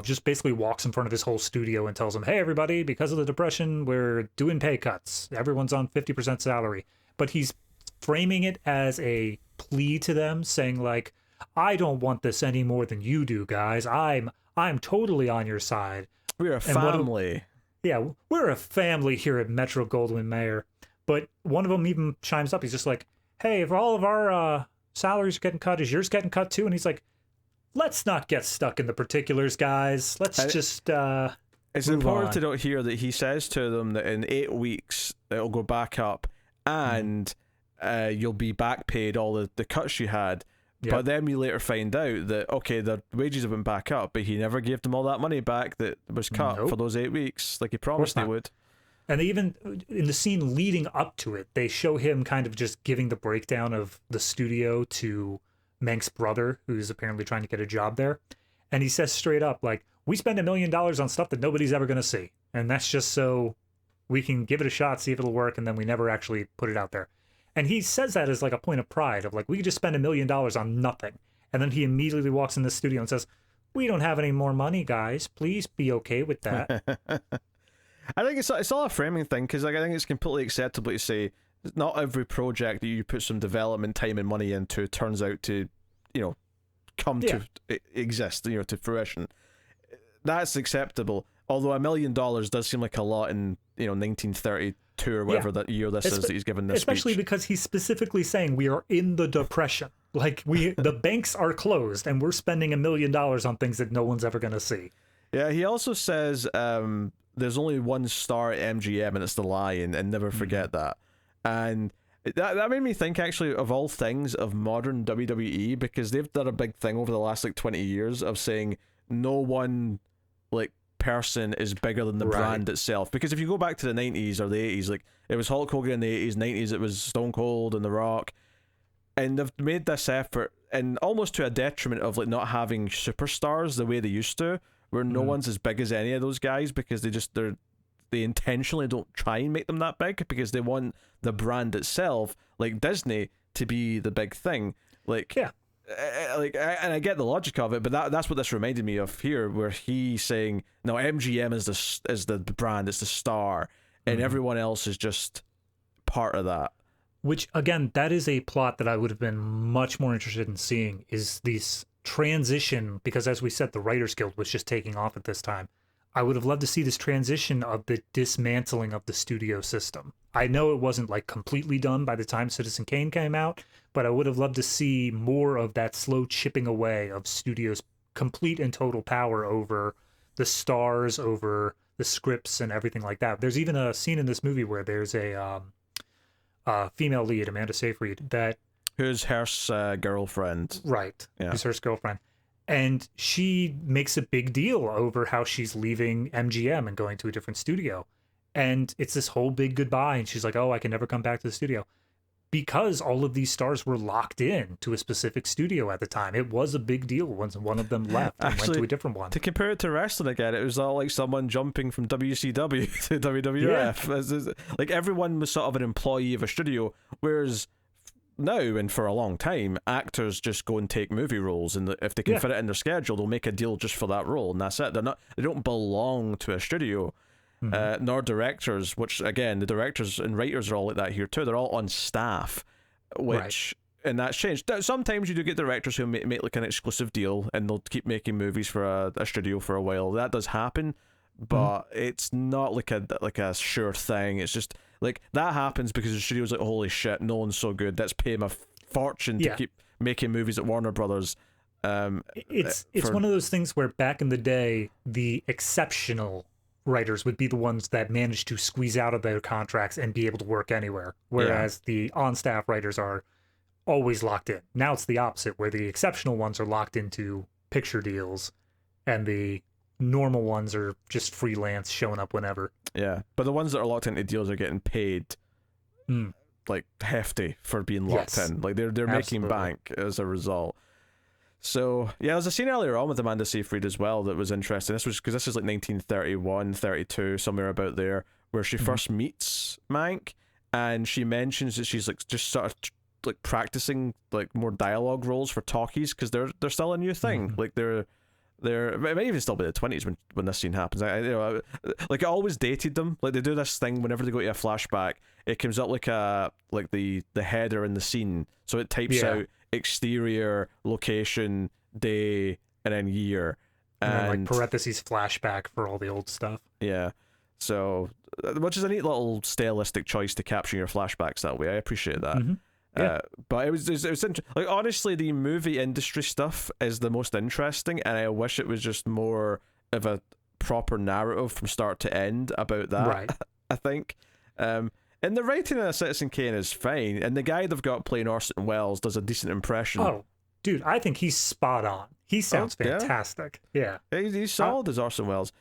just basically walks in front of his whole studio and tells them, hey, everybody, because of the Depression, we're doing pay cuts. Everyone's on 50% salary. But he's framing it as a plea to them, saying, like, I don't want this any more than you do, guys. I'm totally on your side. We're a family. We're a family here at Metro-Goldwyn-Mayer. But one of them even chimes up. He's just like, hey, if all of our salaries are getting cut, is yours getting cut too? And he's like, let's not get stuck in the particulars, guys. Let's just it's important to note here that he says to them that in 8 weeks it'll go back up and you'll be back paid all the cuts you had. Yep. But then we later find out that, okay, the wages have been back up, but he never gave them all that money back that was cut for those 8 weeks, like he promised he would. And they even, in the scene leading up to it, they show him kind of just giving the breakdown of the studio to Mank's brother, who's apparently trying to get a job there. And he says straight up, like, we spend $1 million on stuff that nobody's ever going to see. And that's just so we can give it a shot, see if it'll work, and then we never actually put it out there. And he says that as like a point of pride of like, we could just spend $1 million on nothing. And then he immediately walks in the studio and says, we don't have any more money, guys. Please be okay with that. I think it's all a framing thing, because I think it's completely acceptable to say not every project that you put some development time and money into turns out to, come to exist, to fruition. That's acceptable. Although $1 million does seem like a lot in 1932 or whatever that year this is that he's given this especially speech. Because he's specifically saying we are in the Depression. Like the banks are closed and we're spending $1 million on things that no one's ever going to see. Yeah, he also says there's only one star at MGM and it's the Lion, and never forget that. And that made me think, actually, of all things, of modern WWE, because they've done a big thing over the last 20 years of saying no one person is bigger than the brand itself. Because if you go back to the 90s or the 80s, it was Hulk Hogan in the 80s, 90s it was Stone Cold and The Rock, and they've made this effort, and almost to a detriment of not having superstars the way they used to, where no one's as big as any of those guys, because they intentionally don't try and make them that big, because they want the brand itself, like Disney, to be the big thing. And I get the logic of it, but that's what this reminded me of here, where he's saying, no, MGM is the brand, it's the star, and everyone else is just part of that. Which, again, that is a plot that I would have been much more interested in seeing, is this transition, because as we said, the Writers Guild was just taking off at this time. I would have loved to see this transition of the dismantling of the studio system. I know it wasn't completely done by the time Citizen Kane came out, but I would have loved to see more of that slow chipping away of studios' complete and total power over the stars, over the scripts and everything like that. There's even a scene in this movie where there's a female lead, Amanda Seyfried, who's her girlfriend. Right. Yeah. Who's her girlfriend. And she makes a big deal over how she's leaving MGM and going to a different studio. And it's this whole big goodbye. And she's like, oh, I can never come back to the studio. Because all of these stars were locked in to a specific studio at the time. It was a big deal once one of them left and went to a different one. To compare it to wrestling again, it was all like someone jumping from WCW to WWF. Yeah. Everyone was sort of an employee of a studio, whereas now, and for a long time, actors just go and take movie roles, and if they can fit it in their schedule, they'll make a deal just for that role, and that's it. They don't belong to a studio, nor directors. Which again, the directors and writers are all like that here too. They're all on staff, and that's changed. Sometimes you do get directors who make an exclusive deal, and they'll keep making movies for a studio for a while. That does happen, but it's not like a sure thing. It's just that happens because the studio's like, holy shit, no one's so good, let's pay him a fortune to keep making movies at Warner Brothers. It's one of those things where back in the day, the exceptional writers would be the ones that managed to squeeze out of their contracts and be able to work anywhere, whereas the on-staff writers are always locked in. Now it's the opposite, where the exceptional ones are locked into picture deals, and the normal ones are just freelance, showing up whenever. Yeah, but the ones that are locked into deals are getting paid like hefty for being locked in. Like they're making bank as a result. So yeah, there's a scene earlier on with Amanda Seyfried as well that was interesting. This is like 1931, 32, somewhere about there, where she first meets Mank, and she mentions that she's like just sort of like practicing like more dialogue roles for talkies because they're still a new thing. Like they're it might even still be the 20s when this scene happens. Like it always dated them. Like they do this thing whenever they go to a flashback, it comes up like the header in the scene, so it types out exterior, location, day, and then year, and then like parentheses flashback for all the old stuff. Yeah, so which is a neat little stylistic choice to capture your flashbacks that way. I appreciate that. Yeah. But it was like honestly, the movie industry stuff is the most interesting, and I wish it was just more of a proper narrative from start to end about that. Right. I think. And the writing of Citizen Kane is fine, and the guy they've got playing Orson Welles does a decent impression. Oh, dude, I think he's spot on. He sounds fantastic. Yeah. He's solid as Orson Welles.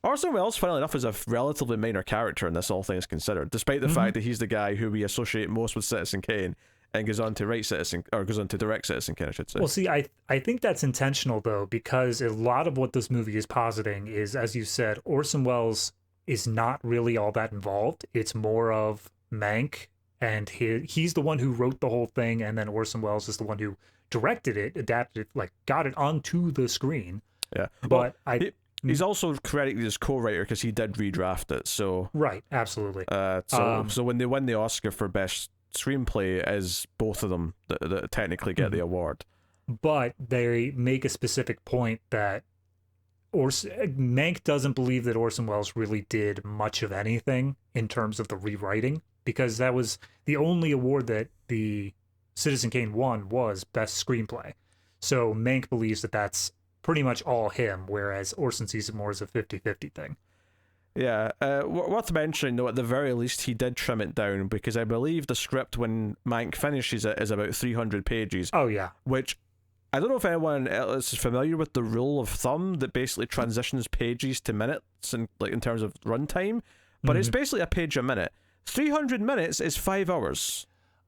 Orson Welles, funnily enough, is a relatively minor character in this, all things considered, despite the fact that he's the guy who we associate most with Citizen Kane and goes on to direct Citizen Kane, I should say. Well, see, I think that's intentional, though, because a lot of what this movie is positing is, as you said, Orson Welles is not really all that involved. It's more of Mank, and he's the one who wrote the whole thing, and then Orson Welles is the one who directed it, adapted it, like got it onto the screen. Yeah, but he's also credited as co-writer because he did redraft it. So right, absolutely. So when they win the Oscar for best screenplay, it is both of them that technically get the award. But they make a specific point that Mank doesn't believe that Orson Welles really did much of anything in terms of the rewriting, because that was the only award that the Citizen Kane won was best screenplay. So Mank believes that that's pretty much all him, whereas Orson sees it more as a 50-50 thing. Yeah, worth mentioning though, at the very least he did trim it down, because I believe the script when Mank finishes it is about 300 pages. Oh yeah. Which, I don't know if anyone else is familiar with the rule of thumb that basically transitions pages to minutes in terms of runtime, but it's basically a page a minute. 300 minutes is 5 hours.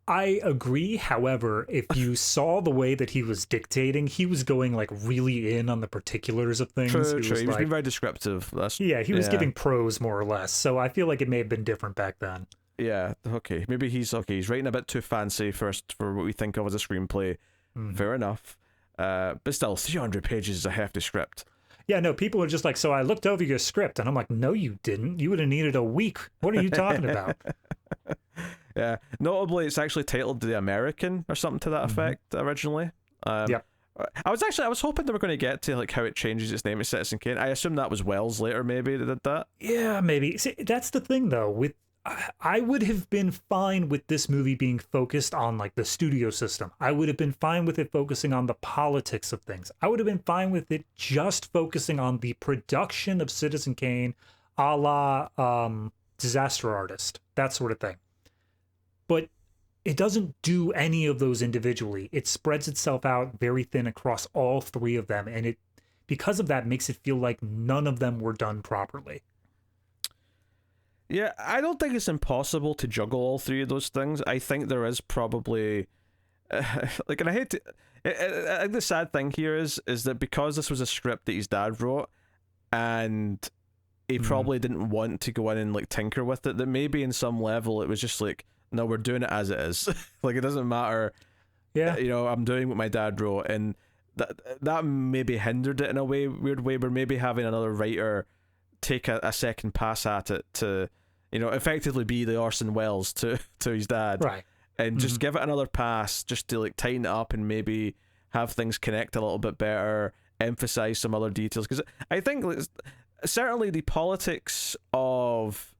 I agree. However, if you saw the way that he was dictating, he was going like really in on the particulars of things. True. He was being very descriptive. He was giving prose more or less. So I feel like it may have been different back then. Yeah. Okay. Maybe he's writing a bit too fancy for what we think of as a screenplay. Fair enough. But still, 300 pages is a hefty script. Yeah, no, people are just like, so I looked over your script, and I'm like, no, you didn't. You would have needed a week. What are you talking about? Yeah, notably, it's actually titled The American or something to that effect originally. Yeah. I was hoping they were going to get to like how it changes its name to Citizen Kane. I assume that was Wells later, maybe that did that. Yeah, maybe. See, that's the thing though. I would have been fine with this movie being focused on like the studio system. I would have been fine with it focusing on the politics of things. I would have been fine with it just focusing on the production of Citizen Kane, a la Disaster Artist, that sort of thing. But it doesn't do any of those individually. It spreads itself out very thin across all three of them, and it, because of that, makes it feel like none of them were done properly. Yeah, I don't think it's impossible to juggle all three of those things. I think there is probably like, and I hate to. I think the sad thing here is that because this was a script that his dad wrote, and he probably didn't want to go in and like tinker with it, that maybe in some level it was just like, no, we're doing it as it is. Like, it doesn't matter. Yeah, I'm doing what my dad wrote, and that maybe hindered it in a weird way, where maybe having another writer take a second pass at it to, effectively be the Orson Welles to his dad, right? And just give it another pass, just to like tighten it up and maybe have things connect a little bit better, emphasize some other details, because I think certainly the politics of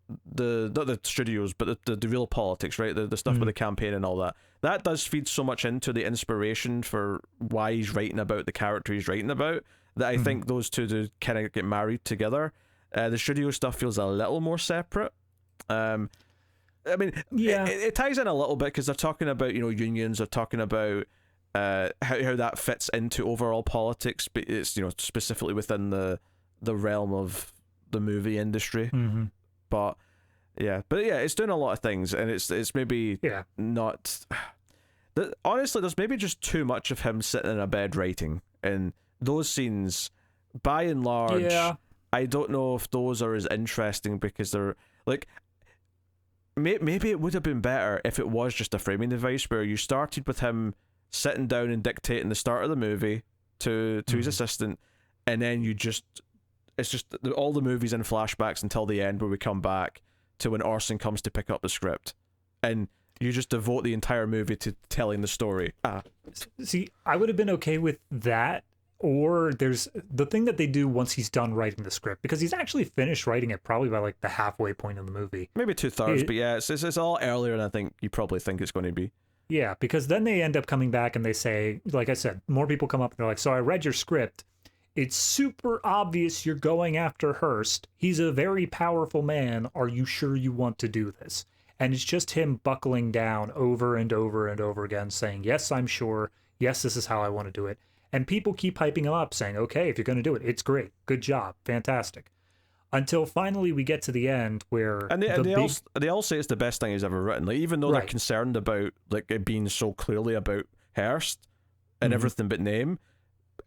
not the studios, but the real politics, right? The stuff with the campaign and all that does feed so much into the inspiration for why he's writing about the character he's writing about, that I think those two do kind of get married together. The studio stuff feels a little more separate. I mean, yeah, it ties in a little bit because they're talking about unions, they're talking about how that fits into overall politics, but it's specifically within the realm of the movie industry. Mm-hmm. But yeah, it's doing a lot of things, and it's maybe not. Honestly, there's maybe just too much of him sitting in a bed writing, and those scenes, by and large, I don't know if those are as interesting because they're like. Maybe it would have been better if it was just a framing device where you started with him sitting down and dictating the start of the movie to his assistant, and then it's just all the movies in flashbacks until the end where we come back to when Orson comes to pick up the script, and you just devote the entire movie to telling the story. See, I would have been okay with that. Or there's the thing that they do once he's done writing the script, because he's actually finished writing it probably by like the halfway point of the movie. Maybe 2/3, but yeah, it's a lot earlier than I think you probably think it's going to be. Yeah, because then they end up coming back and they say, like I said, more people come up and they're like, so I read your script. It's super obvious you're going after Hearst. He's a very powerful man. Are you sure you want to do this? And it's just him buckling down over and over and over again saying, yes, I'm sure. Yes, this is how I want to do it. And people keep hyping him up, saying, okay, if you're going to do it, it's great. Good job. Fantastic. Until finally we get to the end where... And they all say it's the best thing he's ever written. Like, even though they're concerned about like it being so clearly about Hearst and everything but name,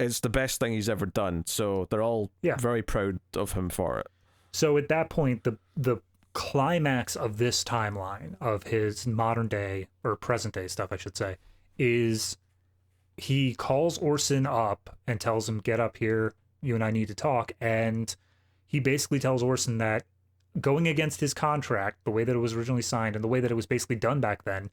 it's the best thing he's ever done. So they're all very proud of him for it. So at that point, the climax of this timeline of his modern day, or present day stuff, I should say, is... he calls Orson up and tells him, get up here, you and I need to talk. And he basically tells Orson that going against his contract, the way that it was originally signed and the way that it was basically done back then,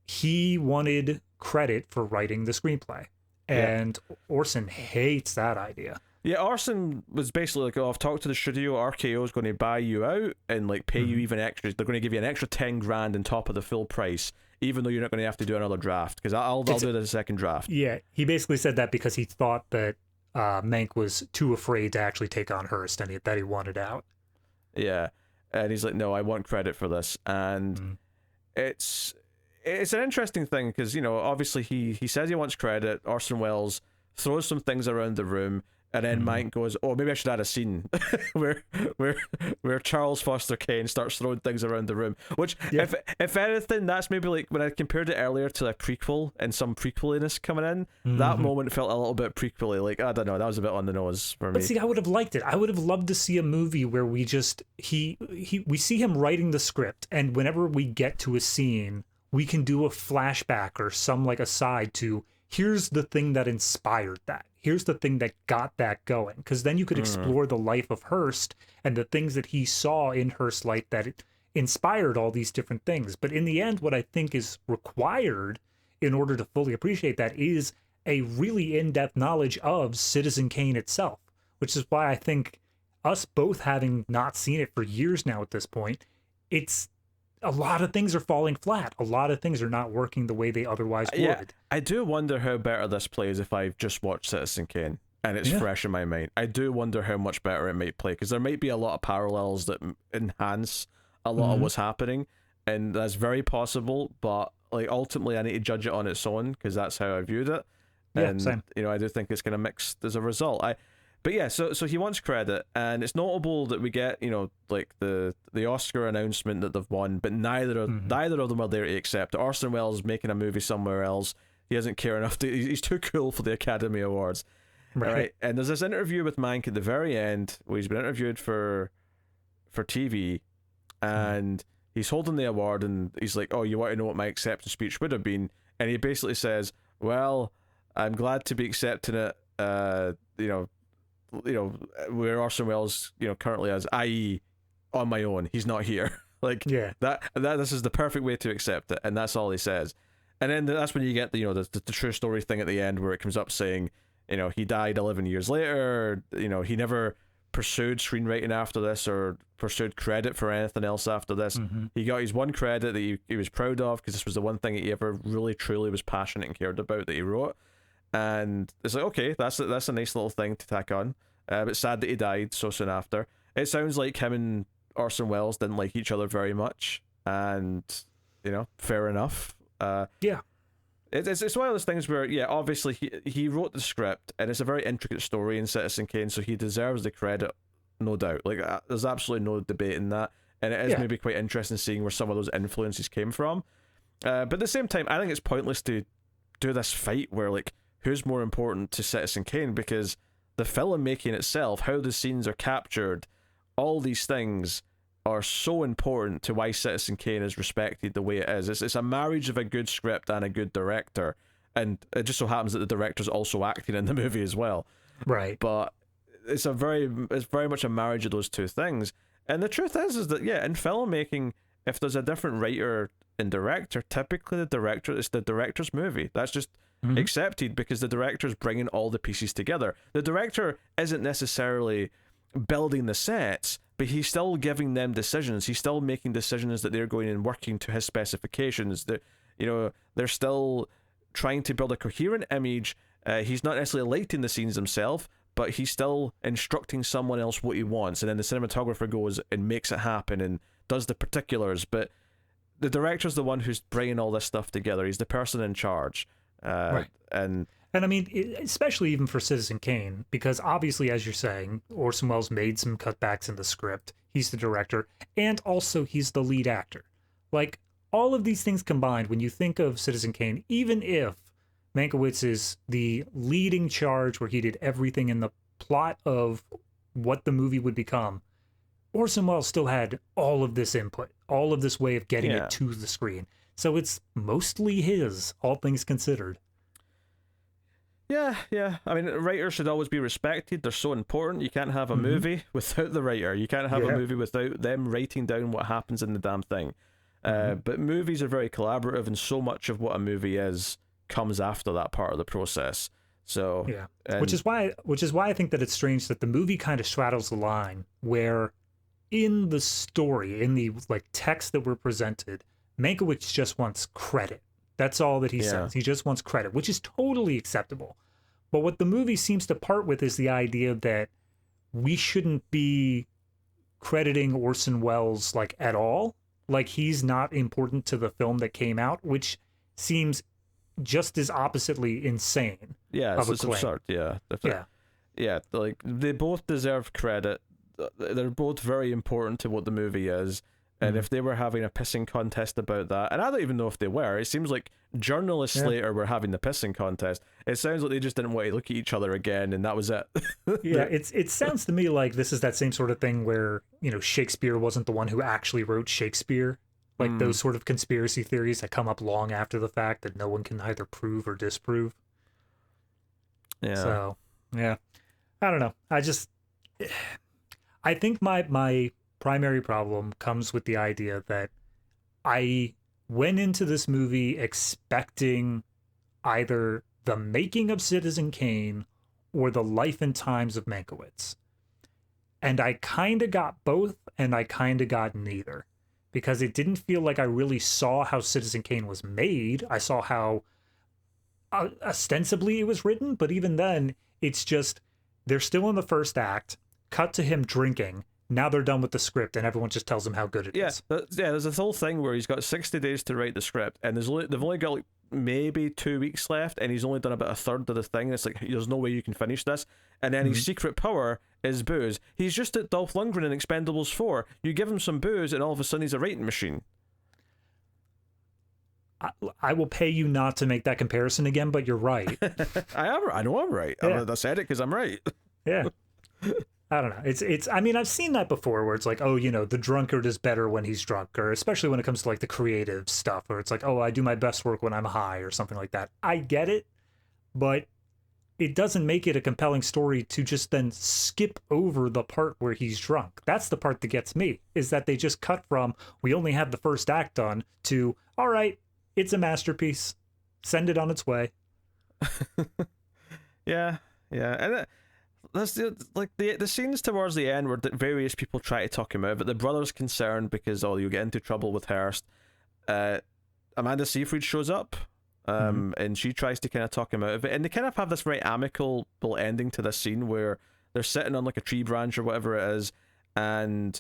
he wanted credit for writing the screenplay. And Orson hates that idea. Yeah, Orson was basically like, oh, I've talked to the studio, RKO is going to buy you out and like pay you even extras. They're going to give you an extra 10 grand on top of the full price, even though you're not going to have to do another draft, because I'll do the second draft. Yeah, he basically said that because he thought that Mank was too afraid to actually take on Hearst and that he wanted out. Yeah, and he's like, no, I want credit for this. And it's an interesting thing because, obviously he says he wants credit. Orson Welles throws some things around the room, and then Mank goes, oh, maybe I should add a scene where Charles Foster Kane starts throwing things around the room. Which, if anything, that's maybe like when I compared it earlier to a prequel and some prequeliness coming in, that moment felt a little bit prequely. Like, I don't know, that was a bit on the nose for me. But see, I would have liked it. I would have loved to see a movie where we just, we see him writing the script, and whenever we get to a scene, we can do a flashback or some like aside to, here's the thing that inspired that. Here's the thing that got that going. Because then you could explore the life of Hearst and the things that he saw in Hearst's life that it inspired all these different things. But in the end, what I think is required in order to fully appreciate that is a really in-depth knowledge of Citizen Kane itself, which is why I think us both having not seen it for years now at this point, it's a lot of things are falling flat. A lot of things are not working the way they otherwise would. I do wonder how better this plays if I've just watched Citizen Kane and it's fresh in my mind. I do wonder how much better it might play, because there might be a lot of parallels that enhance a lot of what's happening, and that's very possible, but like ultimately I need to judge it on its own because that's how I viewed it. And same. I do think it's kind of mixed as a result. But yeah, so he wants credit, and it's notable that we get, like the Oscar announcement that they've won, but neither of them are there to accept it. Orson Welles making a movie somewhere else. He doesn't care enough he's too cool for the Academy Awards. Right. And there's this interview with Mank at the very end where he's been interviewed for TV, and he's holding the award, and he's like, oh, you want to know what my acceptance speech would have been? And he basically says, well, I'm glad to be accepting it, where Orson Welles, currently is, i.e., on my own. He's not here. Like, that this is the perfect way to accept it, and that's all he says. And then that's when you get the true story thing at the end, where it comes up saying, he died 11 years later. He never pursued screenwriting after this or pursued credit for anything else after this. He got his one credit that he was proud of, because this was the one thing that he ever really truly was passionate and cared about that he wrote. And it's like, okay, that's a nice little thing to tack on. But sad that he died so soon after. It sounds like him and Orson Welles didn't like each other very much, and fair enough. It's one of those things where, yeah, obviously he wrote the script, and it's a very intricate story in Citizen Kane, so he deserves the credit, no doubt. Like, there's absolutely no debate in that, and it is maybe quite interesting seeing where some of those influences came from. But at the same time, I think it's pointless to do this fight where, like, who's more important to Citizen Kane, because the filmmaking itself, how the scenes are captured, all these things are so important to why Citizen Kane is respected the way it is. It's a marriage of a good script and a good director, and it just so happens that the director's also acting in the movie as well. Right. But it's very much a marriage of those two things. And the truth is that, yeah, in filmmaking, if there's a different writer and director, typically it's the director's movie. That's just accepted, because the director's bringing all the pieces together. The director isn't necessarily building the sets, but he's still giving them decisions. He's still making decisions that they're going and working to his specifications. That, they're still trying to build a coherent image. He's not necessarily lighting the scenes himself, but he's still instructing someone else what he wants, and then the cinematographer goes and makes it happen and does the particulars. But the director's the one who's bringing all this stuff together. He's the person in charge. Right. And I mean, especially even for Citizen Kane, because obviously, as you're saying, Orson Welles made some cutbacks in the script. He's the director, and also he's the lead actor. Like, all of these things combined, when you think of Citizen Kane, even if Mankiewicz is the leading charge where he did everything in the plot of what the movie would become, Orson Welles still had all of this input, all of this way of getting it to the screen. So it's mostly his, all things considered. Yeah. I mean, writers should always be respected. They're so important. You can't have a movie without the writer. You can't have a movie without them writing down what happens in the damn thing. But movies are very collaborative, and so much of what a movie is comes after that part of the process. So which is why I think that it's strange that the movie kind of straddles the line where, in the story, in the text that we're presented, Mankiewicz just wants credit. That's all that he says. He just wants credit, which is totally acceptable. But what the movie seems to part with is the idea that we shouldn't be crediting Orson Welles at all. Like, he's not important to the film that came out, which seems just as oppositely insane. Yeah, it's absurd. Yeah. Like, they both deserve credit. They're both very important to what the movie is. And if they were having a pissing contest about that, and I don't even know if they were, it seems like journalists later were having the pissing contest. It sounds like they just didn't want to look at each other again, and that was it. It sounds to me like this is that same sort of thing where, Shakespeare wasn't the one who actually wrote Shakespeare. Like those sort of conspiracy theories that come up long after the fact that no one can either prove or disprove. Yeah. So, I don't know. I think my primary problem comes with the idea that I went into this movie expecting either the making of Citizen Kane or the life and times of Mankiewicz. And I kind of got both, and I kind of got neither. Because it didn't feel like I really saw how Citizen Kane was made. I saw how ostensibly it was written, but even then, it's just, they're still in the first act, cut to him drinking. Now they're done with the script, and everyone just tells him how good it is. There's this whole thing where he's got 60 days to write the script, and they've only got maybe 2 weeks left, and he's only done about a third of the thing. It's like, there's no way you can finish this. And then his secret power is booze. He's just at Dolph Lundgren in Expendables 4. You give him some booze, and all of a sudden he's a writing machine. I will pay you not to make that comparison again, but you're right. I know I'm right. Yeah. I said it because I'm right. Yeah. I don't know. It's. I mean, I've seen that before, where it's like, oh, the drunkard is better when he's drunk, or especially when it comes to the creative stuff, where it's like, oh, I do my best work when I'm high, or something like that. I get it, but it doesn't make it a compelling story to just then skip over the part where he's drunk. That's the part that gets me, is that they just cut from, we only have the first act done, to, all right, it's a masterpiece. Send it on its way. Yeah. And that's the scenes towards the end where various people try to talk him out, but the brother's concerned because you get into trouble with Hearst. Amanda Seyfried shows up, and she tries to kind of talk him out of it, and they kind of have this very amicable ending to this scene where they're sitting on a tree branch or whatever it is, and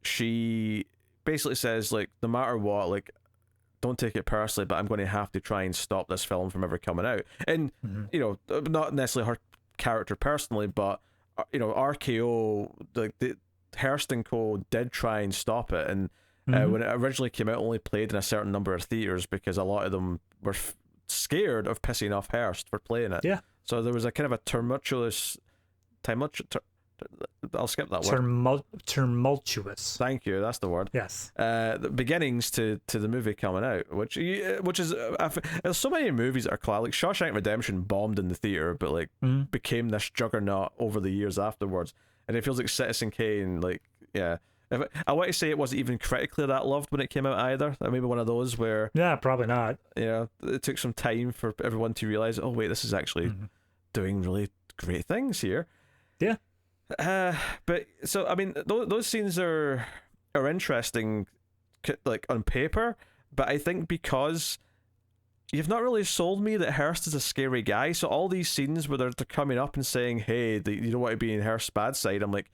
she basically says, no matter what, don't take it personally, but I'm going to have to try and stop this film from ever coming out. And you know, not necessarily her character personally, but you know, RKO, the Hearst and Co. did try and stop it, and when it originally came out, only played in a certain number of theaters because a lot of them were scared of pissing off Hearst for playing it. Yeah. So there was a kind of a I'll skip that word. Tumultuous. Thank you. That's the word. Yes. The beginnings to the movie coming out, which is there's so many movies that are classic. Like Shawshank Redemption bombed in the theater, but like became this juggernaut over the years afterwards. And it feels like Citizen Kane, like I want to say it wasn't even critically that loved when it came out either. Maybe one of those where probably not. It took some time for everyone to realize, oh wait, this is actually doing really great things here. Yeah. But so I mean, those scenes are interesting, like on paper. But I think because you've not really sold me that Hearst is a scary guy, so all these scenes where they're coming up and saying, "Hey, you don't want to be in Hearst's bad side," I'm like,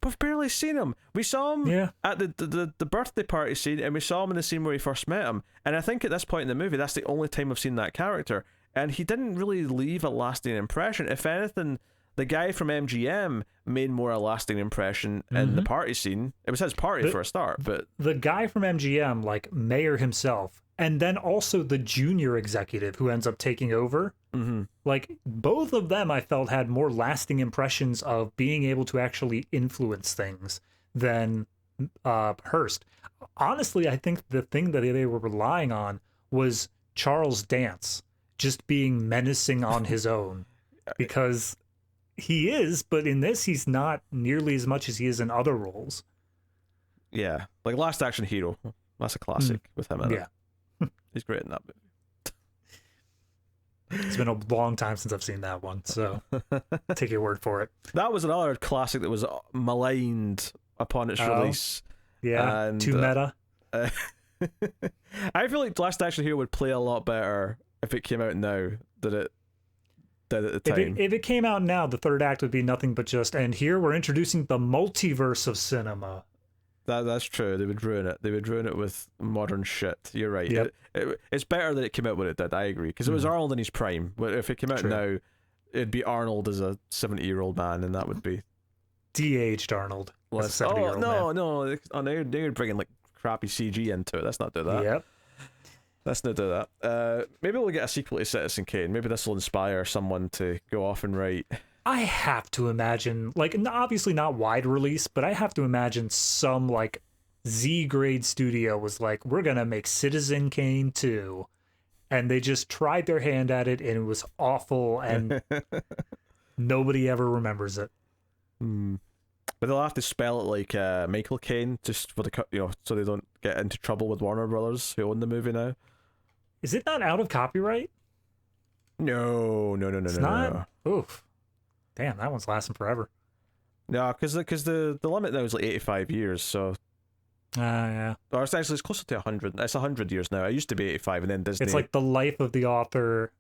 we've barely seen him. We saw him at the birthday party scene, and we saw him in the scene where we first met him. And I think at this point in the movie, that's the only time we've seen that character. And he didn't really leave a lasting impression. If anything, the guy from MGM made more a lasting impression in the party scene. It was his party for a start, but the guy from MGM, like Mayer himself, and then also the junior executive who ends up taking over. Like both of them, I felt had more lasting impressions of being able to actually influence things than Hearst. Honestly, I think the thing that they were relying on was Charles Dance just being menacing on his own, because he is, but in this he's not nearly as much as he is in other roles. Yeah, like Last Action Hero, that's a classic with him in it. He's great in that movie. It's been a long time since I've seen that one, so take your word for it. That was another classic that was maligned upon its release. Yeah, and, too meta. I feel like Last Action Hero would play a lot better if it came out now than it did at the time. If it came out now, the third act would be nothing but just, and here we're introducing the multiverse of cinema. That's true. They would ruin it. They would ruin it with modern shit. You're right. Yep. It's better that it came out when it did. I agree, because it was Arnold in his prime. But if it came out now, it'd be Arnold as a 70-year-old man, and that would be de-aged Arnold. As a 70-year-old man. No. Oh, now you're bringing like crappy CG into it. Let's not do that. Yep. Let's not do that. Maybe we'll get a sequel to Citizen Kane. Maybe this will inspire someone to go off and write. I have to imagine, like, obviously not wide release, but I have to imagine some, like, Z-grade studio was like, we're gonna make Citizen Kane 2. And they just tried their hand at it, and it was awful, and nobody ever remembers it. But they'll have to spell it like Michael Caine, just for the so they don't get into trouble with Warner Brothers, who own the movie now. Is it not out of copyright? No. It's not? Oof. Damn, that one's lasting forever. No, because the limit now is like 85 years, so... yeah. Or it's closer to 100. It's 100 years now. It used to be 85, and then Disney... It's like the life of the author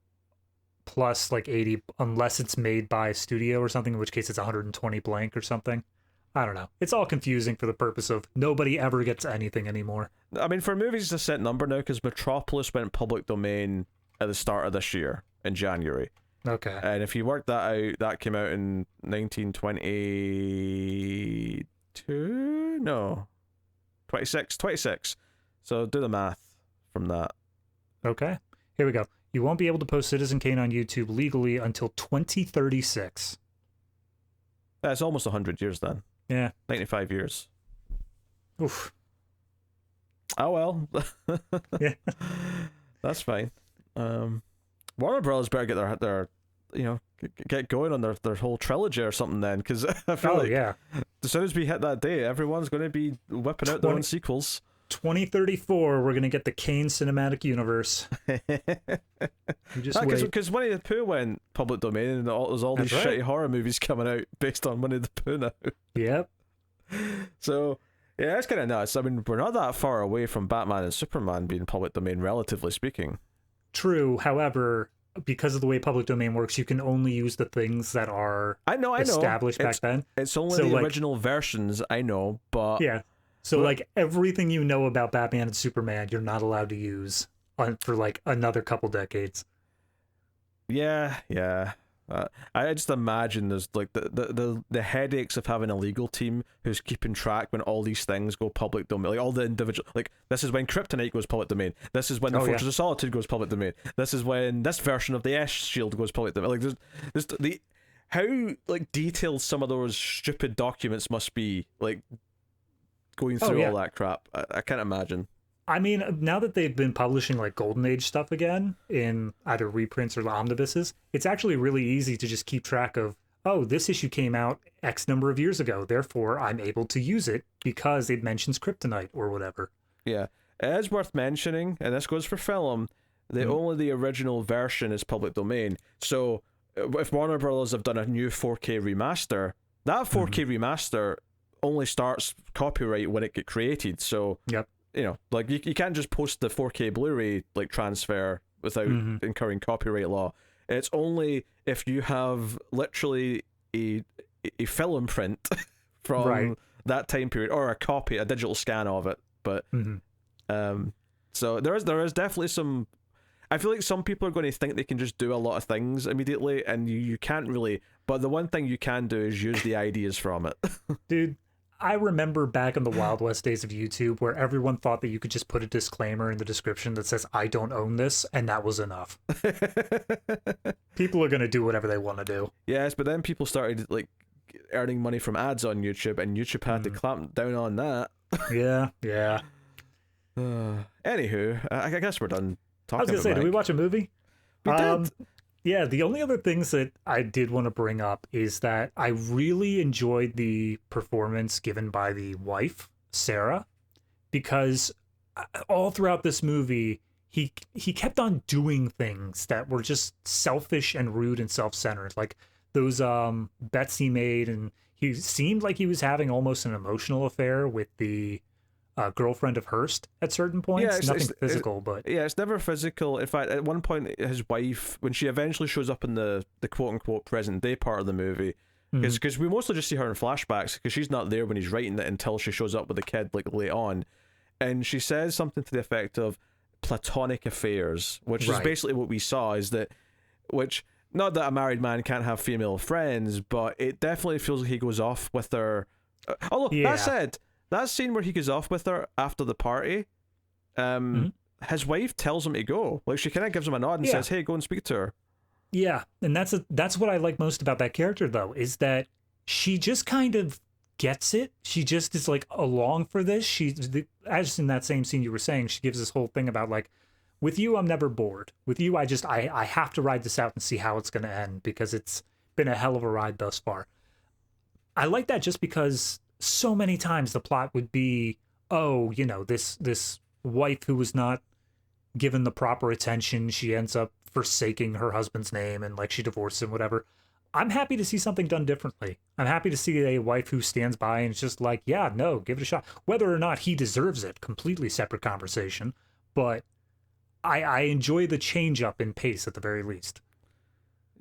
plus like 80, unless it's made by a studio or something, in which case it's 120 blank or something. I don't know. It's all confusing for the purpose of nobody ever gets anything anymore. I mean, for movies, it's a set number now, because Metropolis went public domain at the start of this year, in January. Okay. And if you work that out, that came out in 1922? No. 26. So do the math from that. Okay. Here we go. You won't be able to post Citizen Kane on YouTube legally until 2036. That's almost 100 years then. Yeah. 95 years. Oof. Oh, well. Yeah. That's fine. Warner Brothers better get their get going on their whole trilogy or something then, because I feel as soon as we hit that day, everyone's going to be whipping out their own sequels. 2034, we're going to get the Kane cinematic universe. Because Winnie the Pooh went public domain, and there's all these shitty horror movies coming out based on Winnie the Pooh now. Yep. So yeah, it's kind of nuts. I mean, we're not that far away from Batman and Superman being public domain, relatively speaking. True. However, because of the way public domain works, you can only use the things that are established back then. It's only the original versions, I know, but yeah. So like everything you know about Batman and Superman, you're not allowed to use for like another couple decades. Yeah, yeah. I just imagine there's like the headaches of having a legal team who's keeping track when all these things go public domain. Like all the individual, like this is when Kryptonite goes public domain. This is when the Fortress of Solitude goes public domain. This is when this version of the S Shield goes public domain. Like there's the how like detailed some of those stupid documents must be. Like going through all that crap. I can't imagine. I mean, now that they've been publishing like Golden Age stuff again in either reprints or omnibuses, it's actually really easy to just keep track of, oh, this issue came out X number of years ago, therefore I'm able to use it because it mentions kryptonite or whatever. Yeah. It is worth mentioning, and this goes for film, that only the original version is public domain. So if Warner Brothers have done a new 4K remaster, that 4K remaster only starts copyright when it get created. So you know, like you can't just post the 4K Blu-ray like transfer without incurring copyright law. It's only if you have literally a film print from that time period or a copy, a digital scan of it. But so there is definitely some. I feel like some people are going to think they can just do a lot of things immediately, and you can't really. But the one thing you can do is use the ideas from it. Dude, I remember back in the Wild West days of YouTube where everyone thought that you could just put a disclaimer in the description that says, I don't own this, and that was enough. People are going to do whatever they want to do. Yes, but then people started like earning money from ads on YouTube, and YouTube had to clamp down on that. Yeah. Anywho, I guess we're done talking about I was going to say, did we watch a movie? We did. Yeah, the only other things that I did want to bring up is that I really enjoyed the performance given by the wife, Sarah, because all throughout this movie, he kept on doing things that were just selfish and rude and self-centered, like those bets he made, and he seemed like he was having almost an emotional affair with the girlfriend of Hearst at certain points. Yeah, nothing physical, but yeah, it's never physical. In fact, at one point, his wife, when she eventually shows up in the quote unquote present day part of the movie, because we mostly just see her in flashbacks, because she's not there when he's writing it until she shows up with the kid like late on, and she says something to the effect of platonic affairs, which is basically what we saw. Is that which not that a married man can't have female friends, but it definitely feels like he goes off with her. Although that said. That scene where he goes off with her after the party, his wife tells him to go. Like she kind of gives him a nod and says, "Hey, go and speak to her." Yeah, and that's what I like most about that character, though, is that she just kind of gets it. She just is like along for this. As in that same scene you were saying, she gives this whole thing about like, with you, I'm never bored. With you, I have to ride this out and see how it's going to end because it's been a hell of a ride thus far. I like that just because so many times the plot would be, oh, you know, this wife who was not given the proper attention, she ends up forsaking her husband's name and like she divorces him, whatever. I'm happy to see something done differently. I'm happy to see a wife who stands by and is just like, yeah, no, give it a shot. Whether or not he deserves it, completely separate conversation. But I enjoy the change up in pace at the very least.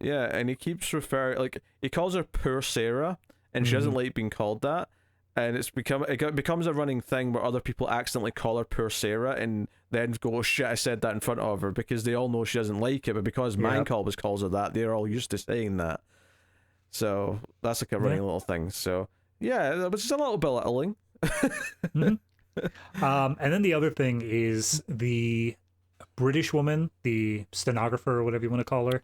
Yeah, and he keeps referring, like, he calls her poor Sarah, and she doesn't like being called that. And it becomes a running thing where other people accidentally call her poor Sarah and then go, oh shit, I said that in front of her, because they all know she doesn't like it, but because Mank always calls her that, they're all used to saying that. So that's like a running little thing. So yeah, it was just a little belittling. And then the other thing is the British woman, the stenographer or whatever you want to call her,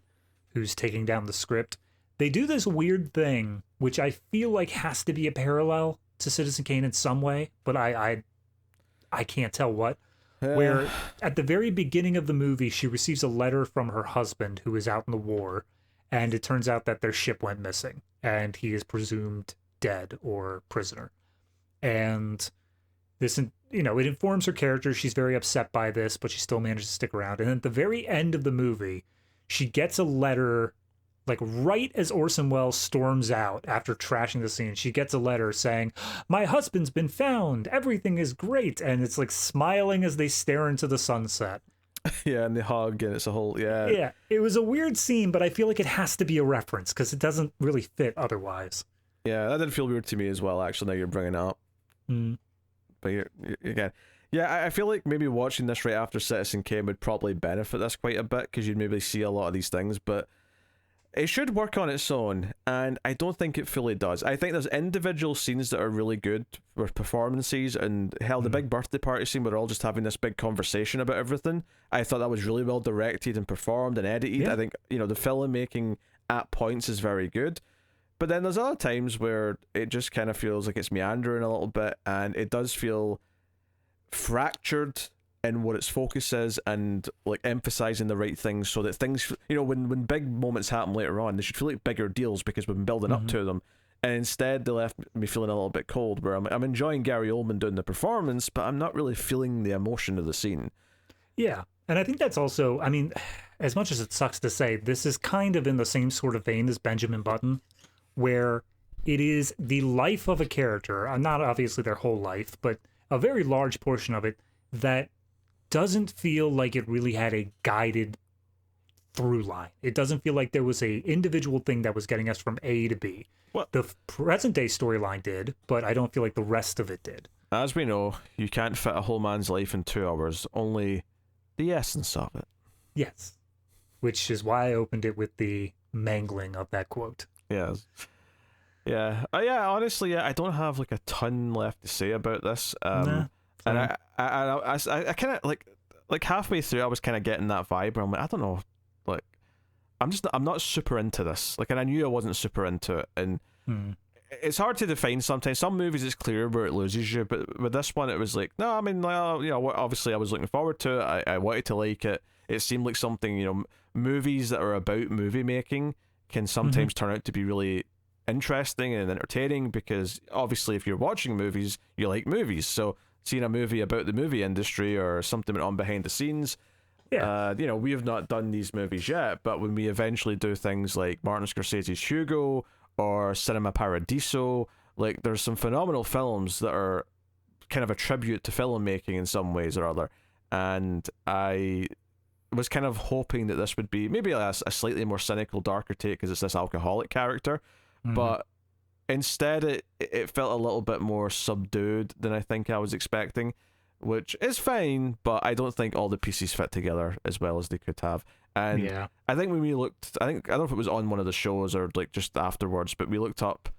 who's taking down the script. They do this weird thing, which I feel like has to be a parallel to Citizen Kane in some way, but I can't tell what. Where at the very beginning of the movie, she receives a letter from her husband who is out in the war, and it turns out that their ship went missing, and he is presumed dead or prisoner. And this, you know, it informs her character. She's very upset by this, but she still manages to stick around. And at the very end of the movie, she gets a letter. Like right as Orson Welles storms out after trashing the scene, she gets a letter saying, "My husband's been found. Everything is great." And it's like smiling as they stare into the sunset. Yeah, and they hug, and it's a whole, Yeah, it was a weird scene, but I feel like it has to be a reference because it doesn't really fit otherwise. Yeah, that did feel weird to me as well, actually, now you're bringing it up. But again, yeah, I feel like maybe watching this right after Citizen Kane would probably benefit this quite a bit, because you'd maybe see a lot of these things, but it should work on its own, and I don't think it fully does. I think there's individual scenes that are really good with performances, and hell, the big birthday party scene where they're all just having this big conversation about everything. I thought that was really well directed and performed and edited. Yeah. I think, the filmmaking at points is very good. But then there's other times where it just kind of feels like it's meandering a little bit, and it does feel fractured in what its focus is, and like emphasizing the right things, so that things, when big moments happen later on, they should feel like bigger deals because we've been building up to them. And instead they left me feeling a little bit cold, where I'm enjoying Gary Oldman doing the performance, but I'm not really feeling the emotion of the scene. Yeah. And I think that's also, I mean, as much as it sucks to say, this is kind of in the same sort of vein as Benjamin Button, where it is the life of a character, not obviously their whole life, but a very large portion of it that doesn't feel like it really had a guided through line. It doesn't feel like there was a individual thing that was getting us from A to B. What? The present day storyline did, but I don't feel like the rest of it did. As we know, you can't fit a whole man's life in 2 hours, only the essence of it. Yes. Which is why I opened it with the mangling of that quote. Yes. Yeah. Honestly, I don't have like a ton left to say about this. And I kind of like halfway through, I was kind of getting that vibe where I'm like, I don't know, like I'm not super into this. Like, and I knew I wasn't super into it, and it's hard to define sometimes. Some movies it's clear where it loses you, but with this one, it was like, no, I mean, obviously I was looking forward to it. I wanted to like it. It seemed like something, movies that are about movie making can sometimes turn out to be really interesting and entertaining, because obviously if you're watching movies, you like movies, so seeing a movie about the movie industry or something on behind the scenes, we have not done these movies yet, but when we eventually do things like Martin Scorsese's Hugo or Cinema Paradiso, like there's some phenomenal films that are kind of a tribute to filmmaking in some ways or other, and I was kind of hoping that this would be maybe a slightly more cynical, darker take, because it's this alcoholic character, but instead it felt a little bit more subdued than I think I was expecting, which is fine, but I don't think all the pieces fit together as well as they could have. And I think when we looked, I don't know if it was on one of the shows or like just afterwards, but we looked up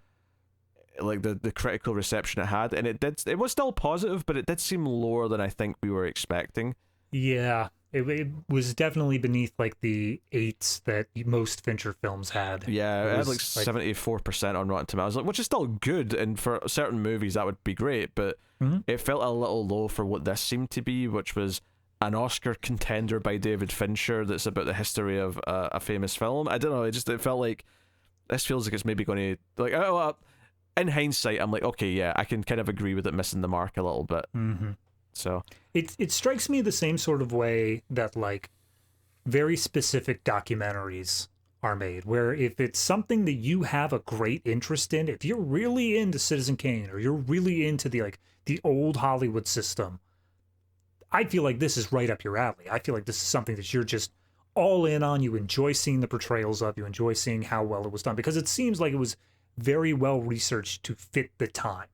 like the critical reception it had, and it was still positive, but it did seem lower than I think we were expecting. Yeah. It was definitely beneath like the 8s that most Fincher films had. Yeah, it had like 74% on Rotten Tomatoes, which is still good, and for certain movies that would be great, but it felt a little low for what this seemed to be, which was an Oscar contender by David Fincher that's about the history of a famous film. I don't know, it felt like this feels like it's maybe going to, like, in hindsight, I'm like, okay, yeah, I can kind of agree with it missing the mark a little bit. So it strikes me the same sort of way that like very specific documentaries are made, where if it's something that you have a great interest in, if you're really into Citizen Kane or you're really into the old Hollywood system, I feel like this is right up your alley. I feel like this is something that you're just all in on. You enjoy seeing the portrayals of, you enjoy seeing how well it was done, because it seems like it was very well researched to fit the time.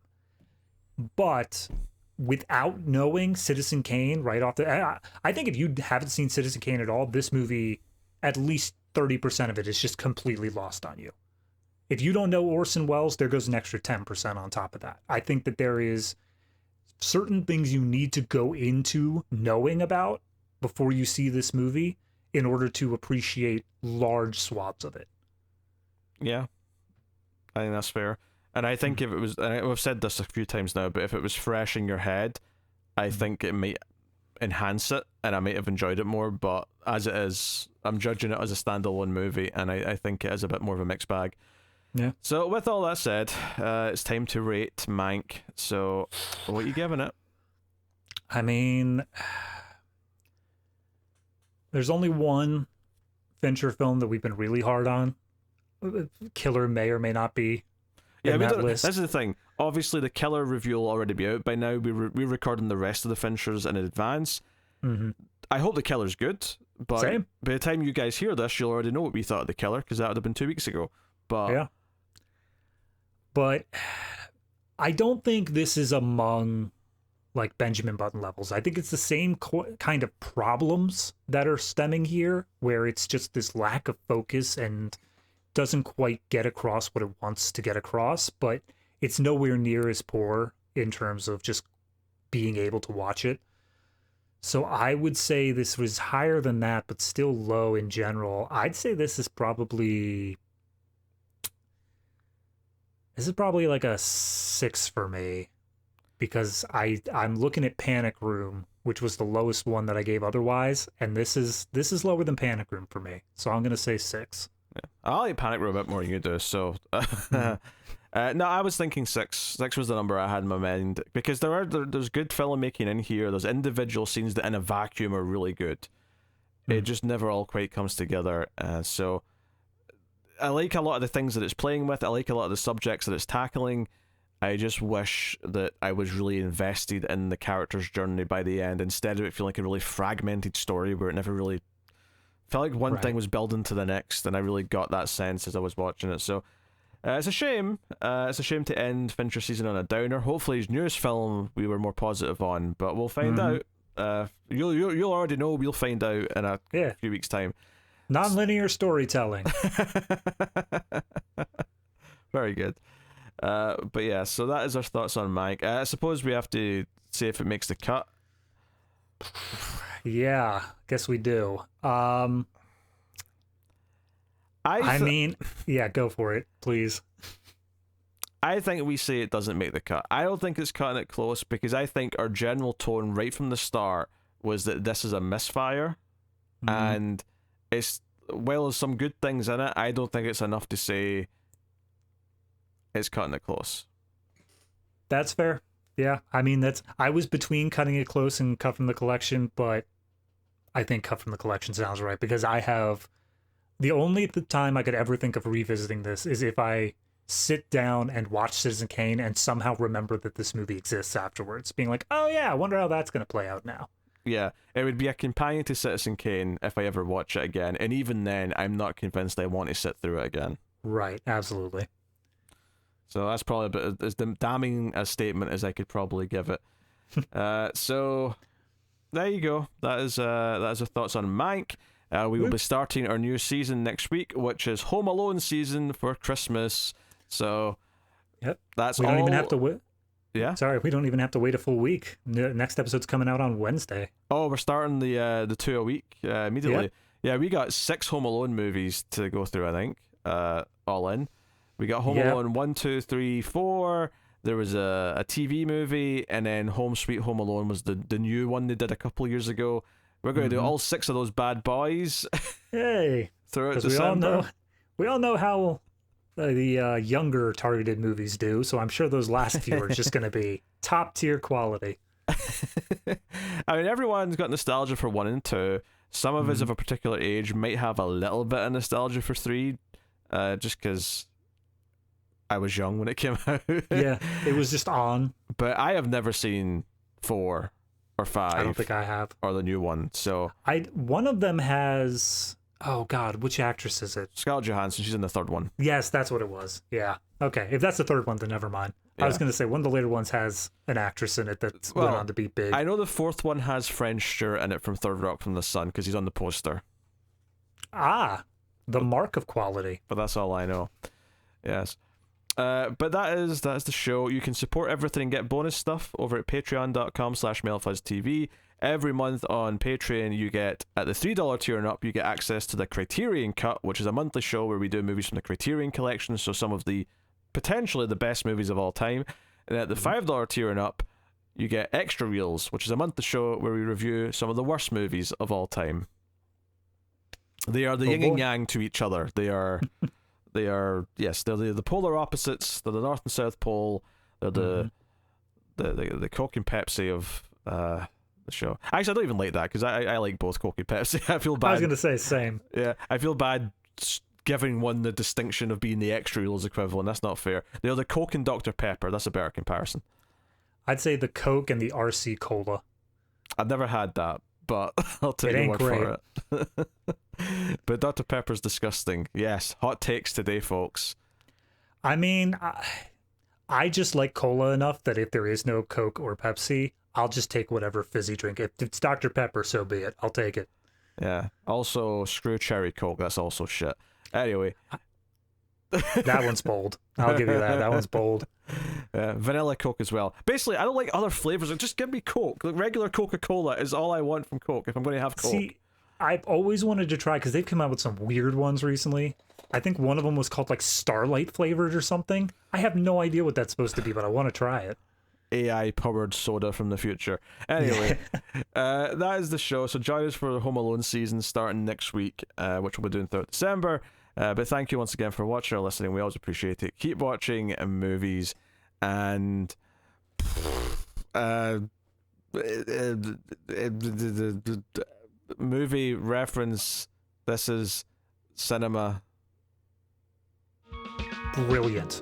But without knowing Citizen Kane right off I think if you haven't seen Citizen Kane at all, this movie, at least 30% of it is just completely lost on you. If you don't know Orson Welles, there goes an extra 10% on top of that. I think that there is certain things you need to go into knowing about before you see this movie in order to appreciate large swaths of it. Yeah, I think that's fair. And I think if it was, and I've said this a few times now, but if it was fresh in your head, I think it might enhance it, and I might have enjoyed it more. But as it is, I'm judging it as a standalone movie, and I think it is a bit more of a mixed bag. Yeah. So with all that said, it's time to rate Mank. So what are you giving it? I mean, there's only one Fincher film that we've been really hard on. Killer may or may not be. Yeah, this is the thing. Obviously, the Killer review will already be out by now. We're recording the rest of the Finchers in advance. I hope the Killer's good, but Same. By the time you guys hear this, you'll already know what we thought of the Killer, because that would have been 2 weeks ago. But yeah, but I don't think this is among like Benjamin Button levels. I think it's the same kind of problems that are stemming here, where it's just this lack of focus and doesn't quite get across what it wants to get across, but it's nowhere near as poor in terms of just being able to watch it. So I would say this was higher than that, but still low in general. I'd say this is probably like a 6 for me, because I'm looking at Panic Room, which was the lowest one that I gave otherwise, and this is lower than Panic Room for me. So I'm gonna say 6. Yeah. I like Panic Room a bit more than you do. So no, I was thinking 6. 6 was the number I had in my mind, because there's good filmmaking in here. There's individual scenes that in a vacuum are really good. It just never all quite comes together. So I like a lot of the things that it's playing with. I like a lot of the subjects that it's tackling. I just wish that I was really invested in the character's journey by the end, instead of it feeling like a really fragmented story where it never really felt like one thing was building to the next, and I really got that sense as I was watching it. So it's a shame. It's a shame to end Fincher season on a downer. Hopefully his newest film we were more positive on, but we'll find out. You'll already know. We'll find out in a few weeks' time. Non-linear storytelling. Very good. But yeah, so that is our thoughts on Mank. I suppose we have to see if it makes the cut. Yeah, guess we do. I mean, yeah, go for it, please. I think we say it doesn't make the cut. I don't think it's cutting it close, because I think our general tone right from the start was that this is a misfire, and it's, well, there's some good things in it. I don't think it's enough to say it's cutting it close. That's fair. Yeah, I mean, I was between cutting it close and cut from the collection, but I think cut from the collection sounds right, because I have the only time I could ever think of revisiting this is if I sit down and watch Citizen Kane and somehow remember that this movie exists afterwards, being like, oh yeah, I wonder how that's going to play out now. Yeah, it would be a companion to Citizen Kane if I ever watch it again, and even then, I'm not convinced I want to sit through it again. Right, absolutely. So that's probably about as damning a statement as I could probably give it. So there you go. That is our thoughts on Mank. We will be starting our new season next week, which is Home Alone season for Christmas. So that's we don't all. Even have to wait. Yeah. Sorry, we don't even have to wait a full week. Next episode's coming out on Wednesday. Oh, we're starting the 2 a week immediately. Yeah, we got 6 Home Alone movies to go through, I think, all in. We got Home Alone 1, 2, 3, 4. There was a TV movie, and then Home Sweet Home Alone was the new one they did a couple years ago. We're going to do all 6 of those bad boys. Hey, throughout December. We all know how the younger targeted movies do, so I'm sure those last few are just going to be top tier quality. I mean, everyone's got nostalgia for 1 and 2. Some of us of a particular age might have a little bit of nostalgia for 3, just because I was young when it came out. Yeah, it was just on. But I have never seen 4 or 5. I don't think I have. Or the new one. So one of them has, oh God, which actress is it? Scarlett Johansson. She's in the 3rd one. Yes, that's what it was. Yeah. Okay, if that's the 3rd one, then never mind. Yeah. I was going to say one of the later ones has an actress in it that went on to be big. I know the 4th one has French Stewart in it from Third Rock from the Sun, because he's on the poster. Ah, the mark of quality. But that's all I know. Yes. But that's the show. You can support everything and get bonus stuff over at patreon.com/MailFuzzTV. Every month on Patreon, you get, at the $3 tier and up, you get access to the Criterion Cut, which is a monthly show where we do movies from the Criterion Collection, so some of the potentially the best movies of all time. And at the $5 tier and up, you get Extra Reels, which is a monthly show where we review some of the worst movies of all time. They are the yin and yang to each other. They are... they're the polar opposites. They're the North and South Pole. They're the Coke and Pepsi of the show. Actually, I don't even like that, because I like both Coke and Pepsi. I feel bad. I was going to say same. Yeah, I feel bad giving one the distinction of being the Extra Reels equivalent. That's not fair. They're the Coke and Dr. Pepper. That's a better comparison. I'd say the Coke and the RC Cola. I've never had that, but I'll take your word for it. But Dr. Pepper's disgusting. Yes, hot takes today, folks. I mean, I just like cola enough that if there is no Coke or Pepsi, I'll just take whatever fizzy drink. If it's Dr. Pepper, so be it. I'll take it. Yeah. Also, screw cherry Coke. That's also shit. Anyway. That one's bold. I'll give you that. That one's bold. Vanilla Coke as well. Basically, I don't like other flavors. Just give me Coke. Like, regular Coca-Cola is all I want from Coke if I'm going to have Coke. See, I've always wanted to try, because they've come out with some weird ones recently. I think one of them was called like Starlight flavored or something. I have no idea what that's supposed to be, but I want to try it. AI-powered soda from the future. Anyway, that is the show. So join us for the Home Alone season starting next week, which we'll be doing throughout December. But thank you once again for watching or listening. We always appreciate it. Keep watching movies and movie reference. This is cinema. Brilliant.